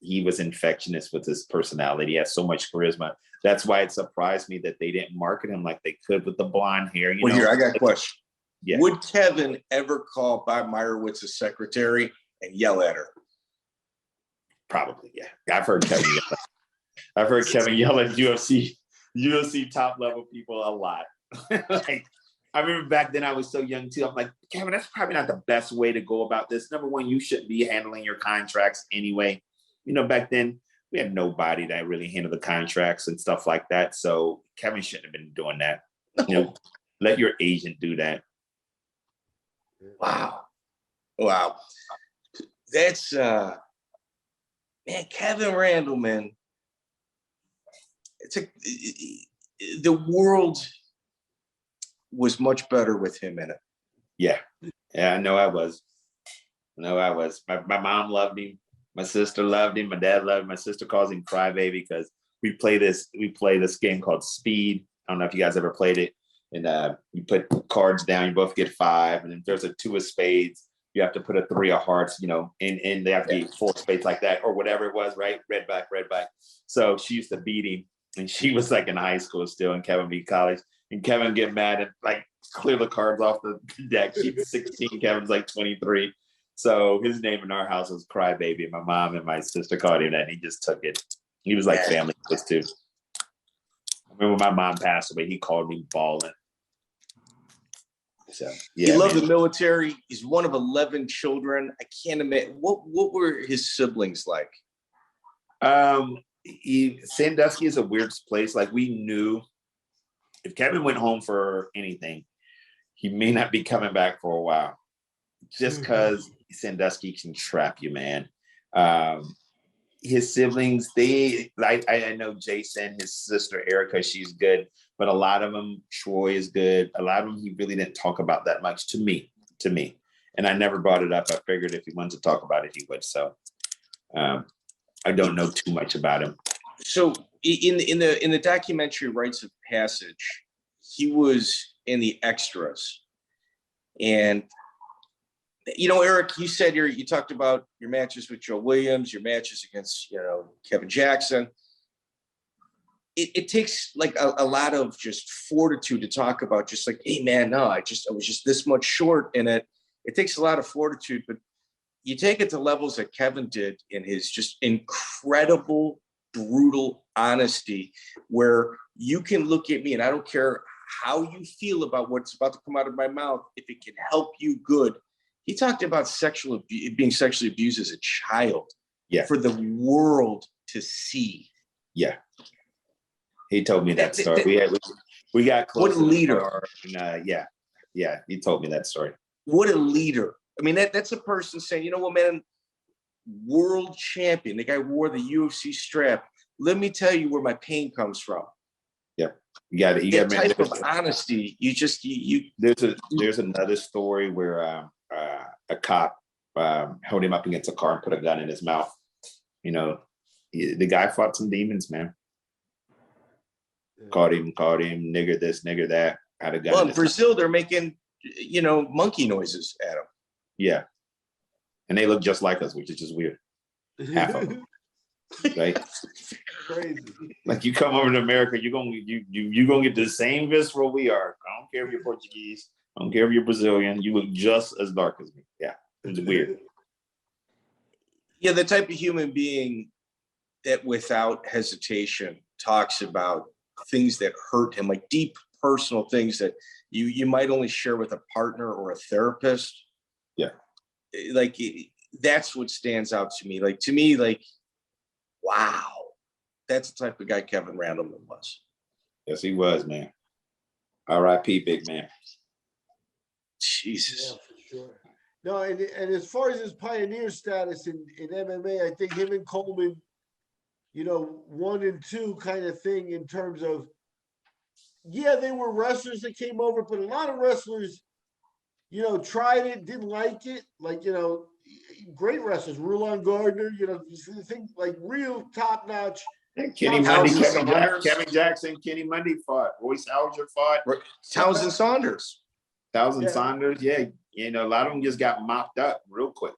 S4: he was infectious with his personality. He has so much charisma. That's why it surprised me that they didn't market him like they could with the blonde hair.
S3: Here, I got a question.
S4: Yeah.
S3: Would Kevin ever call Bob Meyrowitz's secretary and yell at her?
S4: Probably, yeah. I've heard Kevin yell. I've heard Kevin yell at UFC top level people a lot. Like, I remember back then I was so young too. I'm like, Kevin, that's probably not the best way to go about this. Number one, you shouldn't be handling your contracts anyway. You know, back then we had nobody that really handled the contracts and stuff like that. So Kevin shouldn't have been doing that. You know, let your agent do that.
S3: Wow. That's man, Kevin Randleman. The world was much better with him in it.
S4: Yeah, I know I was. My mom loved him. My sister loved him. My dad loved him. My sister calls him Crybaby because we play this game called Speed. I don't know if you guys ever played it. And you put cards down, you both get 5. And if there's a 2 of spades, you have to put a 3 of hearts, you know, and they have to be 4 spades like that or whatever it was, right? Red back. So she used to beat him. And she was like in high school still, and Kevin beat college. And Kevin get mad and like clear the cards off the deck. She's 16, Kevin's like 23. So his name in our house was Crybaby. My mom and my sister called him that, and he just took it. He was like family to us too. I remember when my mom passed away, he called me balling. So yeah,
S3: he loved the military. He's one of 11 children. I can't imagine what were his siblings like.
S4: Sandusky is a weird place. Like, we knew if Kevin went home for anything, he may not be coming back for a while, just because Sandusky can trap you, man. His siblings, I know Jason, his sister Erica, she's good, but a lot of them, Troy is good. A lot of them, he really didn't talk about that much to me, and I never brought it up. I figured if he wanted to talk about it, he would. So, I don't know too much about him.
S3: So in the documentary Rites of Passage, he was in the extras. And, you know, Eric, you said you talked about your matches with Joe Williams, your matches against, you know, Kevin Jackson. It takes like a lot of just fortitude to talk about, just like, hey man, no, I was just this much short in it. It takes a lot of fortitude, but you take it to levels that Kevin did in his just incredible, brutal honesty, where you can look at me and I don't care how you feel about what's about to come out of my mouth. If it can help you, good. He talked about being sexually abused as a child for the world to see.
S4: Yeah. He told me that story. We got close.
S3: What a leader.
S4: And, yeah. He told me that story.
S3: What a leader. I mean, that's a person saying, you know what, man, world champion. The guy wore the UFC strap. Let me tell you where my pain comes from.
S4: Yeah. You got it.
S3: That type of honesty.
S4: There's another story where a cop held him up against a car and put a gun in his mouth. You know, the guy fought some demons, man. Caught him, nigger this, nigger that. Had a gun.
S3: Well, in Brazil, they're making, you know, monkey noises at him.
S4: Yeah. And they look just like us, which is just weird. Half of them. Right?
S2: Crazy.
S4: Like, you come over to America, you're gonna get the same visceral we are. I don't care if you're Portuguese. I don't care if you're Brazilian. You look just as dark as me. Yeah. It's weird.
S3: Yeah, the type of human being that without hesitation talks about things that hurt him, like deep personal things that you might only share with a partner or a therapist.
S4: Yeah.
S3: Like, that's what stands out to me. Like, wow, that's the type of guy Kevin Randleman was.
S4: Yes, he was, man. R.I.P. big man.
S3: Jesus.
S2: Yeah, for sure. No, and as far as his pioneer status in MMA, I think him and Coleman, you know, 1 and 2 kind of thing in terms of, yeah, they were wrestlers that came over, but a lot of wrestlers, you know, tried it, didn't like it. Like, you know, great wrestlers, Rieland Gardner, you know, think like real top notch.
S4: Kenny Mundy, Kevin Jackson, Kenny Mundy fought. Royce Alger fought.
S3: Townsend Saunders.
S4: Saunders, yeah. You know, a lot of them just got mopped up real quick.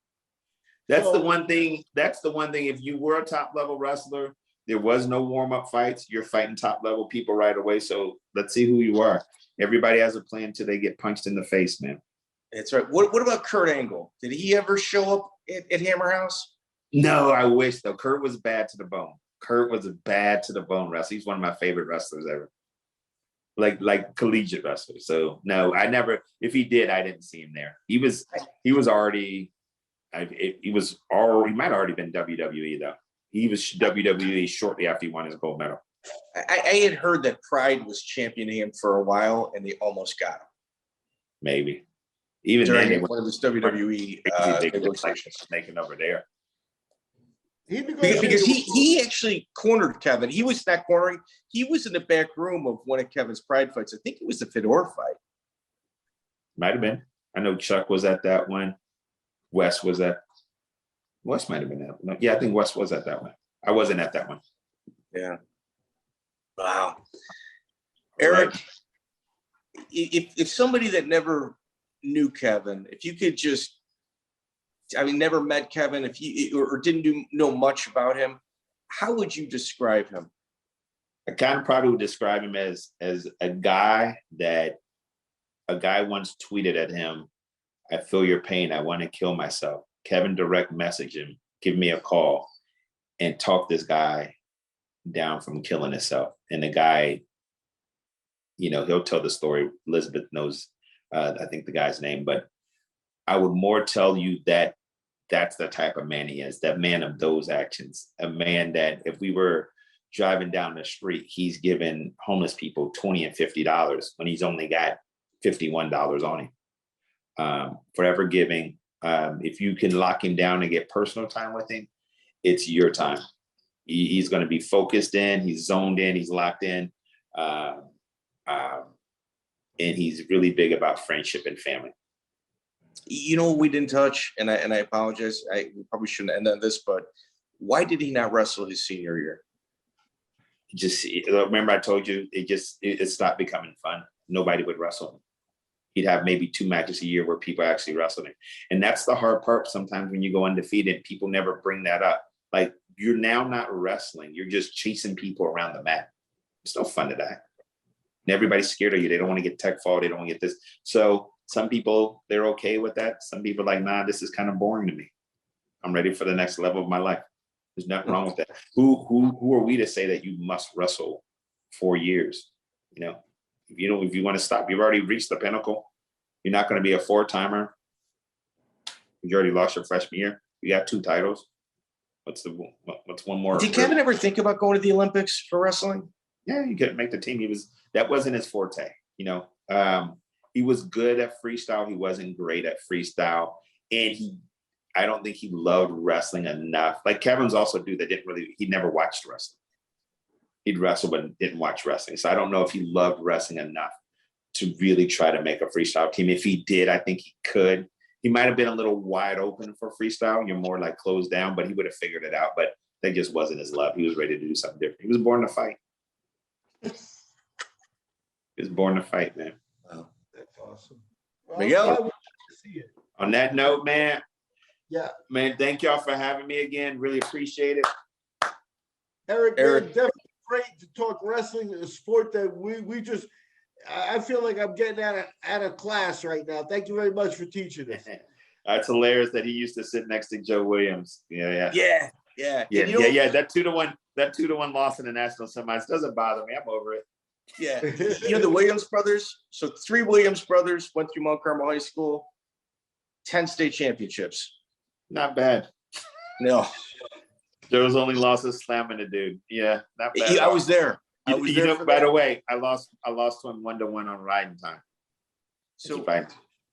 S4: That's the one thing. If you were a top level wrestler, there was no warm up fights. You're fighting top level people right away. So let's see who you are. Everybody has a plan until they get punched in the face, man.
S3: That's right. What about Kurt Angle? Did he ever show up at Hammer House?
S4: No, I wish though. Kurt was bad to the bone. Kurt was a bad to the bone wrestler. He's one of my favorite wrestlers ever. Like collegiate wrestler. So no, I never. If he did, I didn't see him there. He was already. He might have already been WWE though. He was WWE shortly after he won his gold medal.
S3: I had heard that Pride was championing him for a while, and they almost got him.
S4: Maybe even
S3: during
S4: then,
S3: one of his WWE negotiations
S4: making over there.
S3: Because he actually cornered Kevin. He was not cornering. He was in the back room of one of Kevin's Pride fights. I think it was the Fedor fight.
S4: Might have been. I know Chuck was at that one. Wes might have been that one. Yeah, I think Wes was at that one. I wasn't at that one.
S3: Yeah. Wow. Eric, if somebody that never knew Kevin, if you could just, never met Kevin, if you or didn't know much about him, how would you describe him?
S4: I kind of probably would describe him as a guy that a guy once tweeted at him, "I feel your pain. I want to kill myself." Kevin direct messaged him, "Give me a call," and talk this guy down from killing himself. And the guy, he'll tell the story. Elizabeth knows, I think the guy's name, but I would more tell you that that's the type of man he is, that man of those actions, a man that if we were driving down the street, he's giving homeless people $20 and $50 when he's only got $51 on him. Forever giving. If you can lock him down and get personal time with him, it's your time. He's going to be focused in, he's zoned in, he's locked in. And he's really big about friendship and family.
S3: We didn't touch, and I apologize. We probably shouldn't end on this, but why did he not wrestle his senior year?
S4: Remember I told you it stopped becoming fun. Nobody would wrestle him. He'd have maybe 2 matches a year where people actually wrestled him. And that's the hard part. Sometimes when you go undefeated, people never bring that up. Like, you're now not wrestling. You're just chasing people around the mat. It's no fun to that. And everybody's scared of you. They don't want to get tech fall. They don't want to get this. So some people, they're okay with that. Some people are like, nah, this is kind of boring to me. I'm ready for the next level of my life. There's nothing wrong with that. Who are we to say that you must wrestle 4 years? If you want to stop, you've already reached the pinnacle. You're not going to be a 4-timer. You already lost your freshman year. You got 2 titles. What's one more?
S3: Did Kevin ever think about going to the Olympics for wrestling?
S4: Yeah, you could make the team. That wasn't his forte. He was good at freestyle. He wasn't great at freestyle. And I don't think he loved wrestling enough. Like Kevin's also a dude that he never watched wrestling. He'd wrestle, but didn't watch wrestling. So I don't know if he loved wrestling enough to really try to make a freestyle team. If he did, I think he could. He might have been a little wide open for freestyle. You're more like closed down, but he would have figured it out. But that just wasn't his love. He was ready to do something different. He was born to fight. He was born to fight, man.
S2: Wow, that's awesome. Well,
S3: Miguel.
S4: On that note, man.
S2: Yeah.
S4: Man, thank y'all for having me again. Really appreciate it.
S2: Eric. Definitely great to talk wrestling, a sport that we just, I feel like I'm getting out of class right now. Thank you very much for teaching us.
S4: It's hilarious that he used to sit next to Joe Williams. Yeah. That 2-1 loss in the national semis doesn't bother me. I'm over it.
S3: Yeah. The Williams brothers. So 3 Williams brothers went through Mount Carmel High School, 10 state championships.
S4: Not bad.
S3: No.
S4: Joe's only lost is slamming the dude. Yeah, not bad.
S3: I was there.
S4: By the way, I lost to him 1-1 on riding time.
S3: So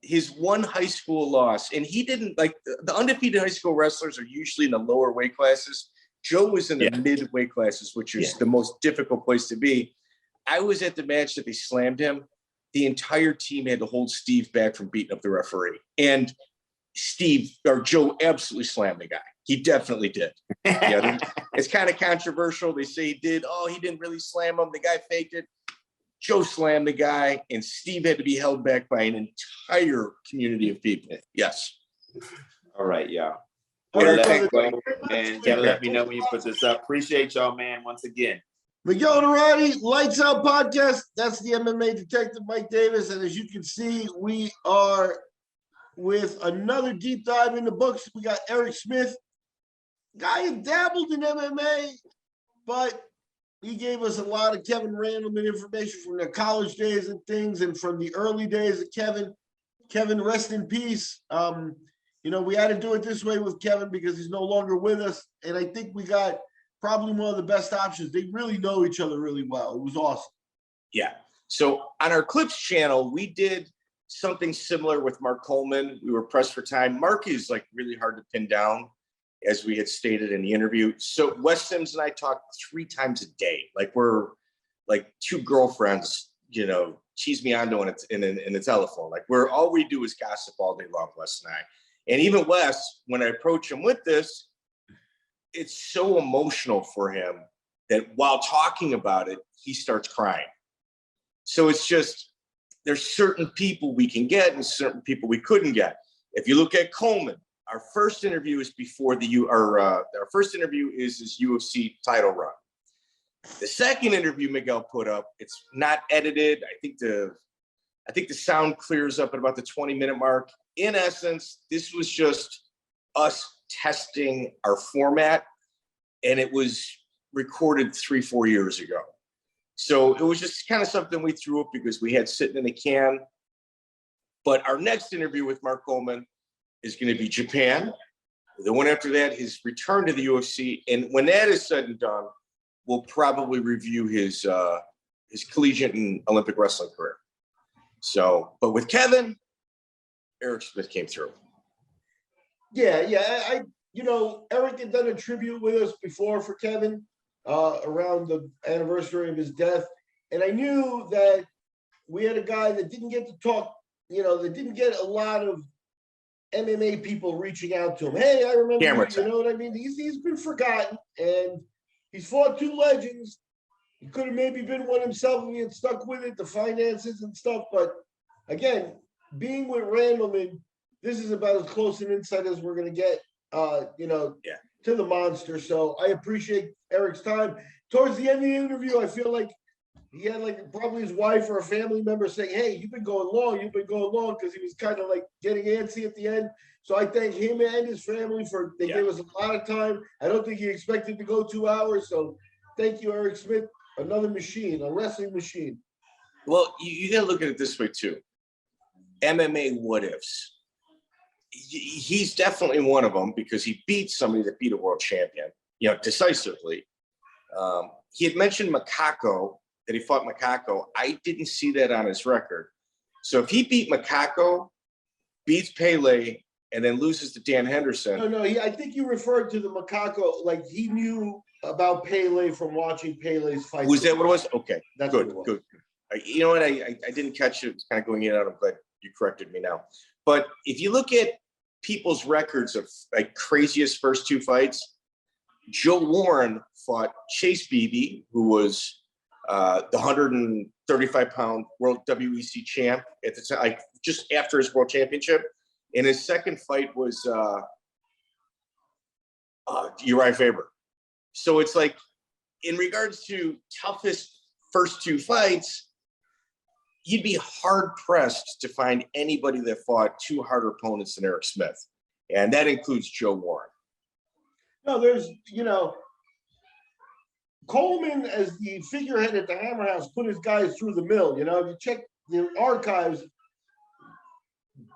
S3: his one high school loss, and he didn't like the undefeated high school wrestlers are usually in the lower weight classes. Joe was in the mid weight classes, which is the most difficult place to be. I was at the match that they slammed him. The entire team had to hold Steve back from beating up the referee. And Joe absolutely slammed the guy. He definitely did. It's kind of controversial. They say he did. Oh, he didn't really slam him. The guy faked it. Joe slammed the guy, and Steve had to be held back by an entire community of people. Yes.
S4: All right, y'all.
S2: Let
S4: me know when you put this up. Appreciate y'all, man, once again.
S2: Miguel Narati, Lights Out Podcast. That's the MMA detective, Mike Davis. And as you can see, we are with another deep dive in the books. We got Erc Smith, guy had dabbled in MMA, but he gave us a lot of Kevin Randleman information from the college days and things, and from the early days of Kevin. Kevin, rest in peace. You know, we had to do it this way with Kevin because he's no longer with us. And I think we got probably one of the best options. They really know each other really well. It was awesome.
S3: Yeah. So on our Clips channel, we did something similar with Mark Coleman. We were pressed for time. Mark is like really hard to pin down, as we had stated in the interview. So Wes Sims and I talk 3 times a day. Like we're like 2 girlfriends, you know, cheese me on in the telephone. Like all we do is gossip all day long, Wes and I. And even Wes, when I approach him with this, it's so emotional for him that while talking about it, he starts crying. So it's just, there's certain people we can get and certain people we couldn't get. If you look at Coleman, our first interview is before our first interview is his UFC title run. The second interview Miguel put up, it's not edited. I think the sound clears up at about the 20-minute mark. In essence, this was just us testing our format, and it was recorded 3-4 years ago. So it was just kind of something we threw up because we had sitting in the can. But our next interview with Mark Coleman is going to be Japan. The one after that, his return to the UFC. And when that is said and done, we'll probably review his collegiate and Olympic wrestling career. So, but with Kevin, Erc Smith came through.
S2: Yeah. You know, Eric had done a tribute with us before for Kevin around the anniversary of his death. And I knew that we had a guy that didn't get to talk, you know, that didn't get a lot of MMA people reaching out to him. Hey, I remember you know what I mean? He's been forgotten, and he's fought 2 legends. He could have maybe been one himself if he had stuck with it, the finances and stuff. But again, being with Randleman, this is about as close an insight as we're going to get, you know, to the monster. So I appreciate Eric's time. Towards the end of the interview, I feel like he had like probably his wife or a family member saying, hey, you've been going long, because he was kind of like getting antsy at the end. So I thank him and his family they gave us a lot of time. I don't think he expected to go 2 hours. So thank you, Erc Smith, another machine, a wrestling machine.
S3: Well, you got to look at it this way too. MMA what ifs. He's definitely one of them because he beat somebody that beat a world champion, you know, decisively. He had mentioned Macaco, that he fought Macaco. I didn't see that on his record. So if he beat Macaco, beats Pele, and then loses to Dan Henderson.
S2: No, I think you referred to the Macaco, like he knew about Pele from watching Pele's fight.
S3: Was that what it was? Okay,
S2: that's
S3: good. You know what? I didn't catch it. It's kind of going in and out. I'm glad you corrected me now. But if you look at people's records of like craziest first 2 fights, Joe Warren fought Chase Beebe, who was the 135-pound world WEC champ at the time, like just after his world championship. And his second fight was Uriah Faber. So it's like, in regards to toughest first 2 fights, you'd be hard-pressed to find anybody that fought 2 harder opponents than Erc Smith. And that includes Joe Warren.
S2: No, there's, you know, Coleman as the figurehead at the Hammer House put his guys through the mill. You know, if you check the archives,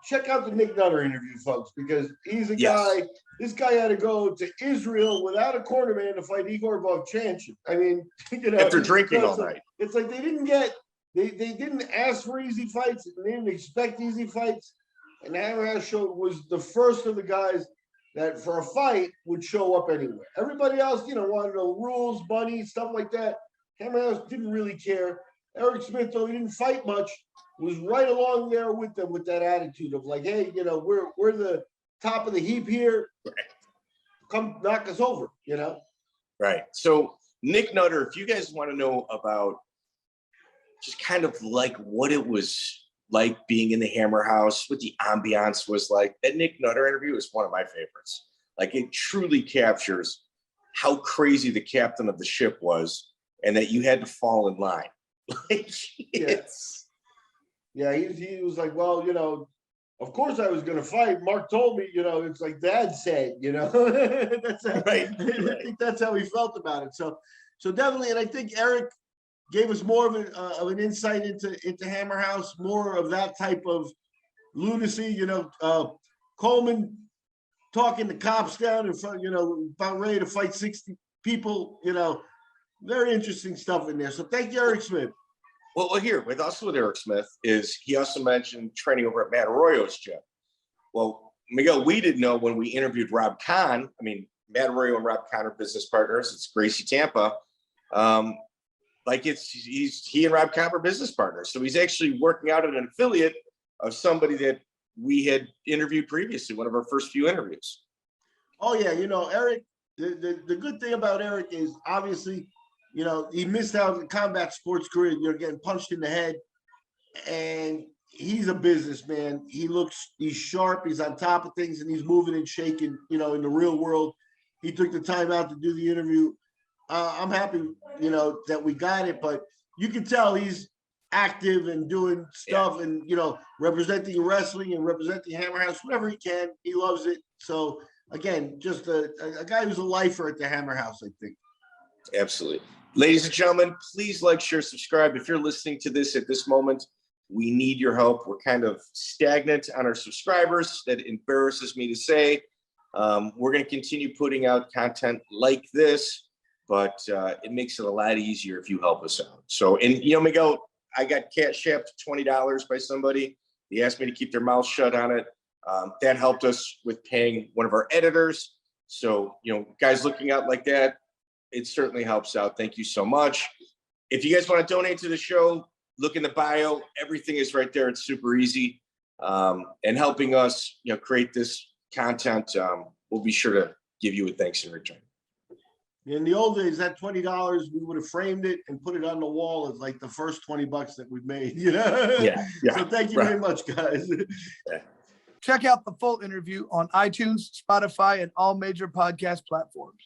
S2: check out the Nick Nutter interview, folks, because he's a guy. This guy had to go to Israel without a cornerman to fight Igor Vovchanchyn. I mean, you know,
S3: after drinking all night.
S2: It's like they didn't ask for easy fights. They didn't expect easy fights. And Hammer House was the first of the guys that for a fight would show up anywhere. Everybody else, you know, wanted to know rules, money, stuff like that. Hammer House didn't really care. Erc Smith, though he didn't fight much, was right along there with them with that attitude of like, hey, you know, we're the top of the heap here. Come knock us over, you know? Right.
S3: So Nick Nutter, if you guys want to know about just kind of like what it was like being in the Hammer House, what the ambiance was like, that Nick Nutter interview is one of my favorites. Like, it truly captures how crazy the captain of the ship was and that you had to fall in line. Like,
S2: he was like, well, you know, Of course I was going to fight. Mark told me, it's like Dad said, that's how,
S3: Right.
S2: I think that's how he felt about it. So definitely. And I think Erc gave us more of an insight into Hammer House, more of that type of lunacy, Coleman talking the cops down in front, about ready to fight 60 people, very interesting stuff in there. So thank you, Erc Smith.
S3: Well, here with Erc Smith is he also mentioned training over at Matt Arroyo's gym. Well, Miguel, we didn't know when we interviewed Rob Kahn. I mean, Matt Arroyo and Rob Kahn are business partners. It's Gracie Tampa. He and Rob Kahn are business partners. So he's actually working out at an affiliate of somebody that we had interviewed previously, one of our first few interviews.
S2: Oh yeah, Erc. The good thing about Erc is obviously, he missed out on the combat sports career. You're getting punched in the head, and he's a businessman. He's sharp. He's on top of things, and he's moving and shaking. In the real world, he took the time out to do the interview. I'm happy, that we got it, but you can tell he's active and doing stuff, and representing wrestling and representing Hammer House whenever he can. He loves it. So again, just a guy who's a lifer at the Hammer House, I think.
S3: Absolutely. Ladies and gentlemen, please like, share, subscribe. If you're listening to this at this moment, we need your help. We're kind of stagnant on our subscribers. That embarrasses me to say. We're going to continue putting out content like this, but it makes it a lot easier if you help us out. So, and Miguel, I got cash-apped $20 by somebody. They asked me to keep their mouth shut on it. That helped us with paying one of our editors. So, guys looking out like that, it certainly helps out. Thank you so much. If you guys want to donate to the show, look in the bio. Everything is right there. It's super easy. And helping us, create this content, we'll be sure to give you a thanks in return.
S2: In the old days, that $20, we would have framed it and put it on the wall as like the first $20 that we've made.
S3: Yeah.
S2: So thank you very much, guys.
S3: Yeah.
S1: Check out the full interview on iTunes, Spotify, and all major podcast platforms.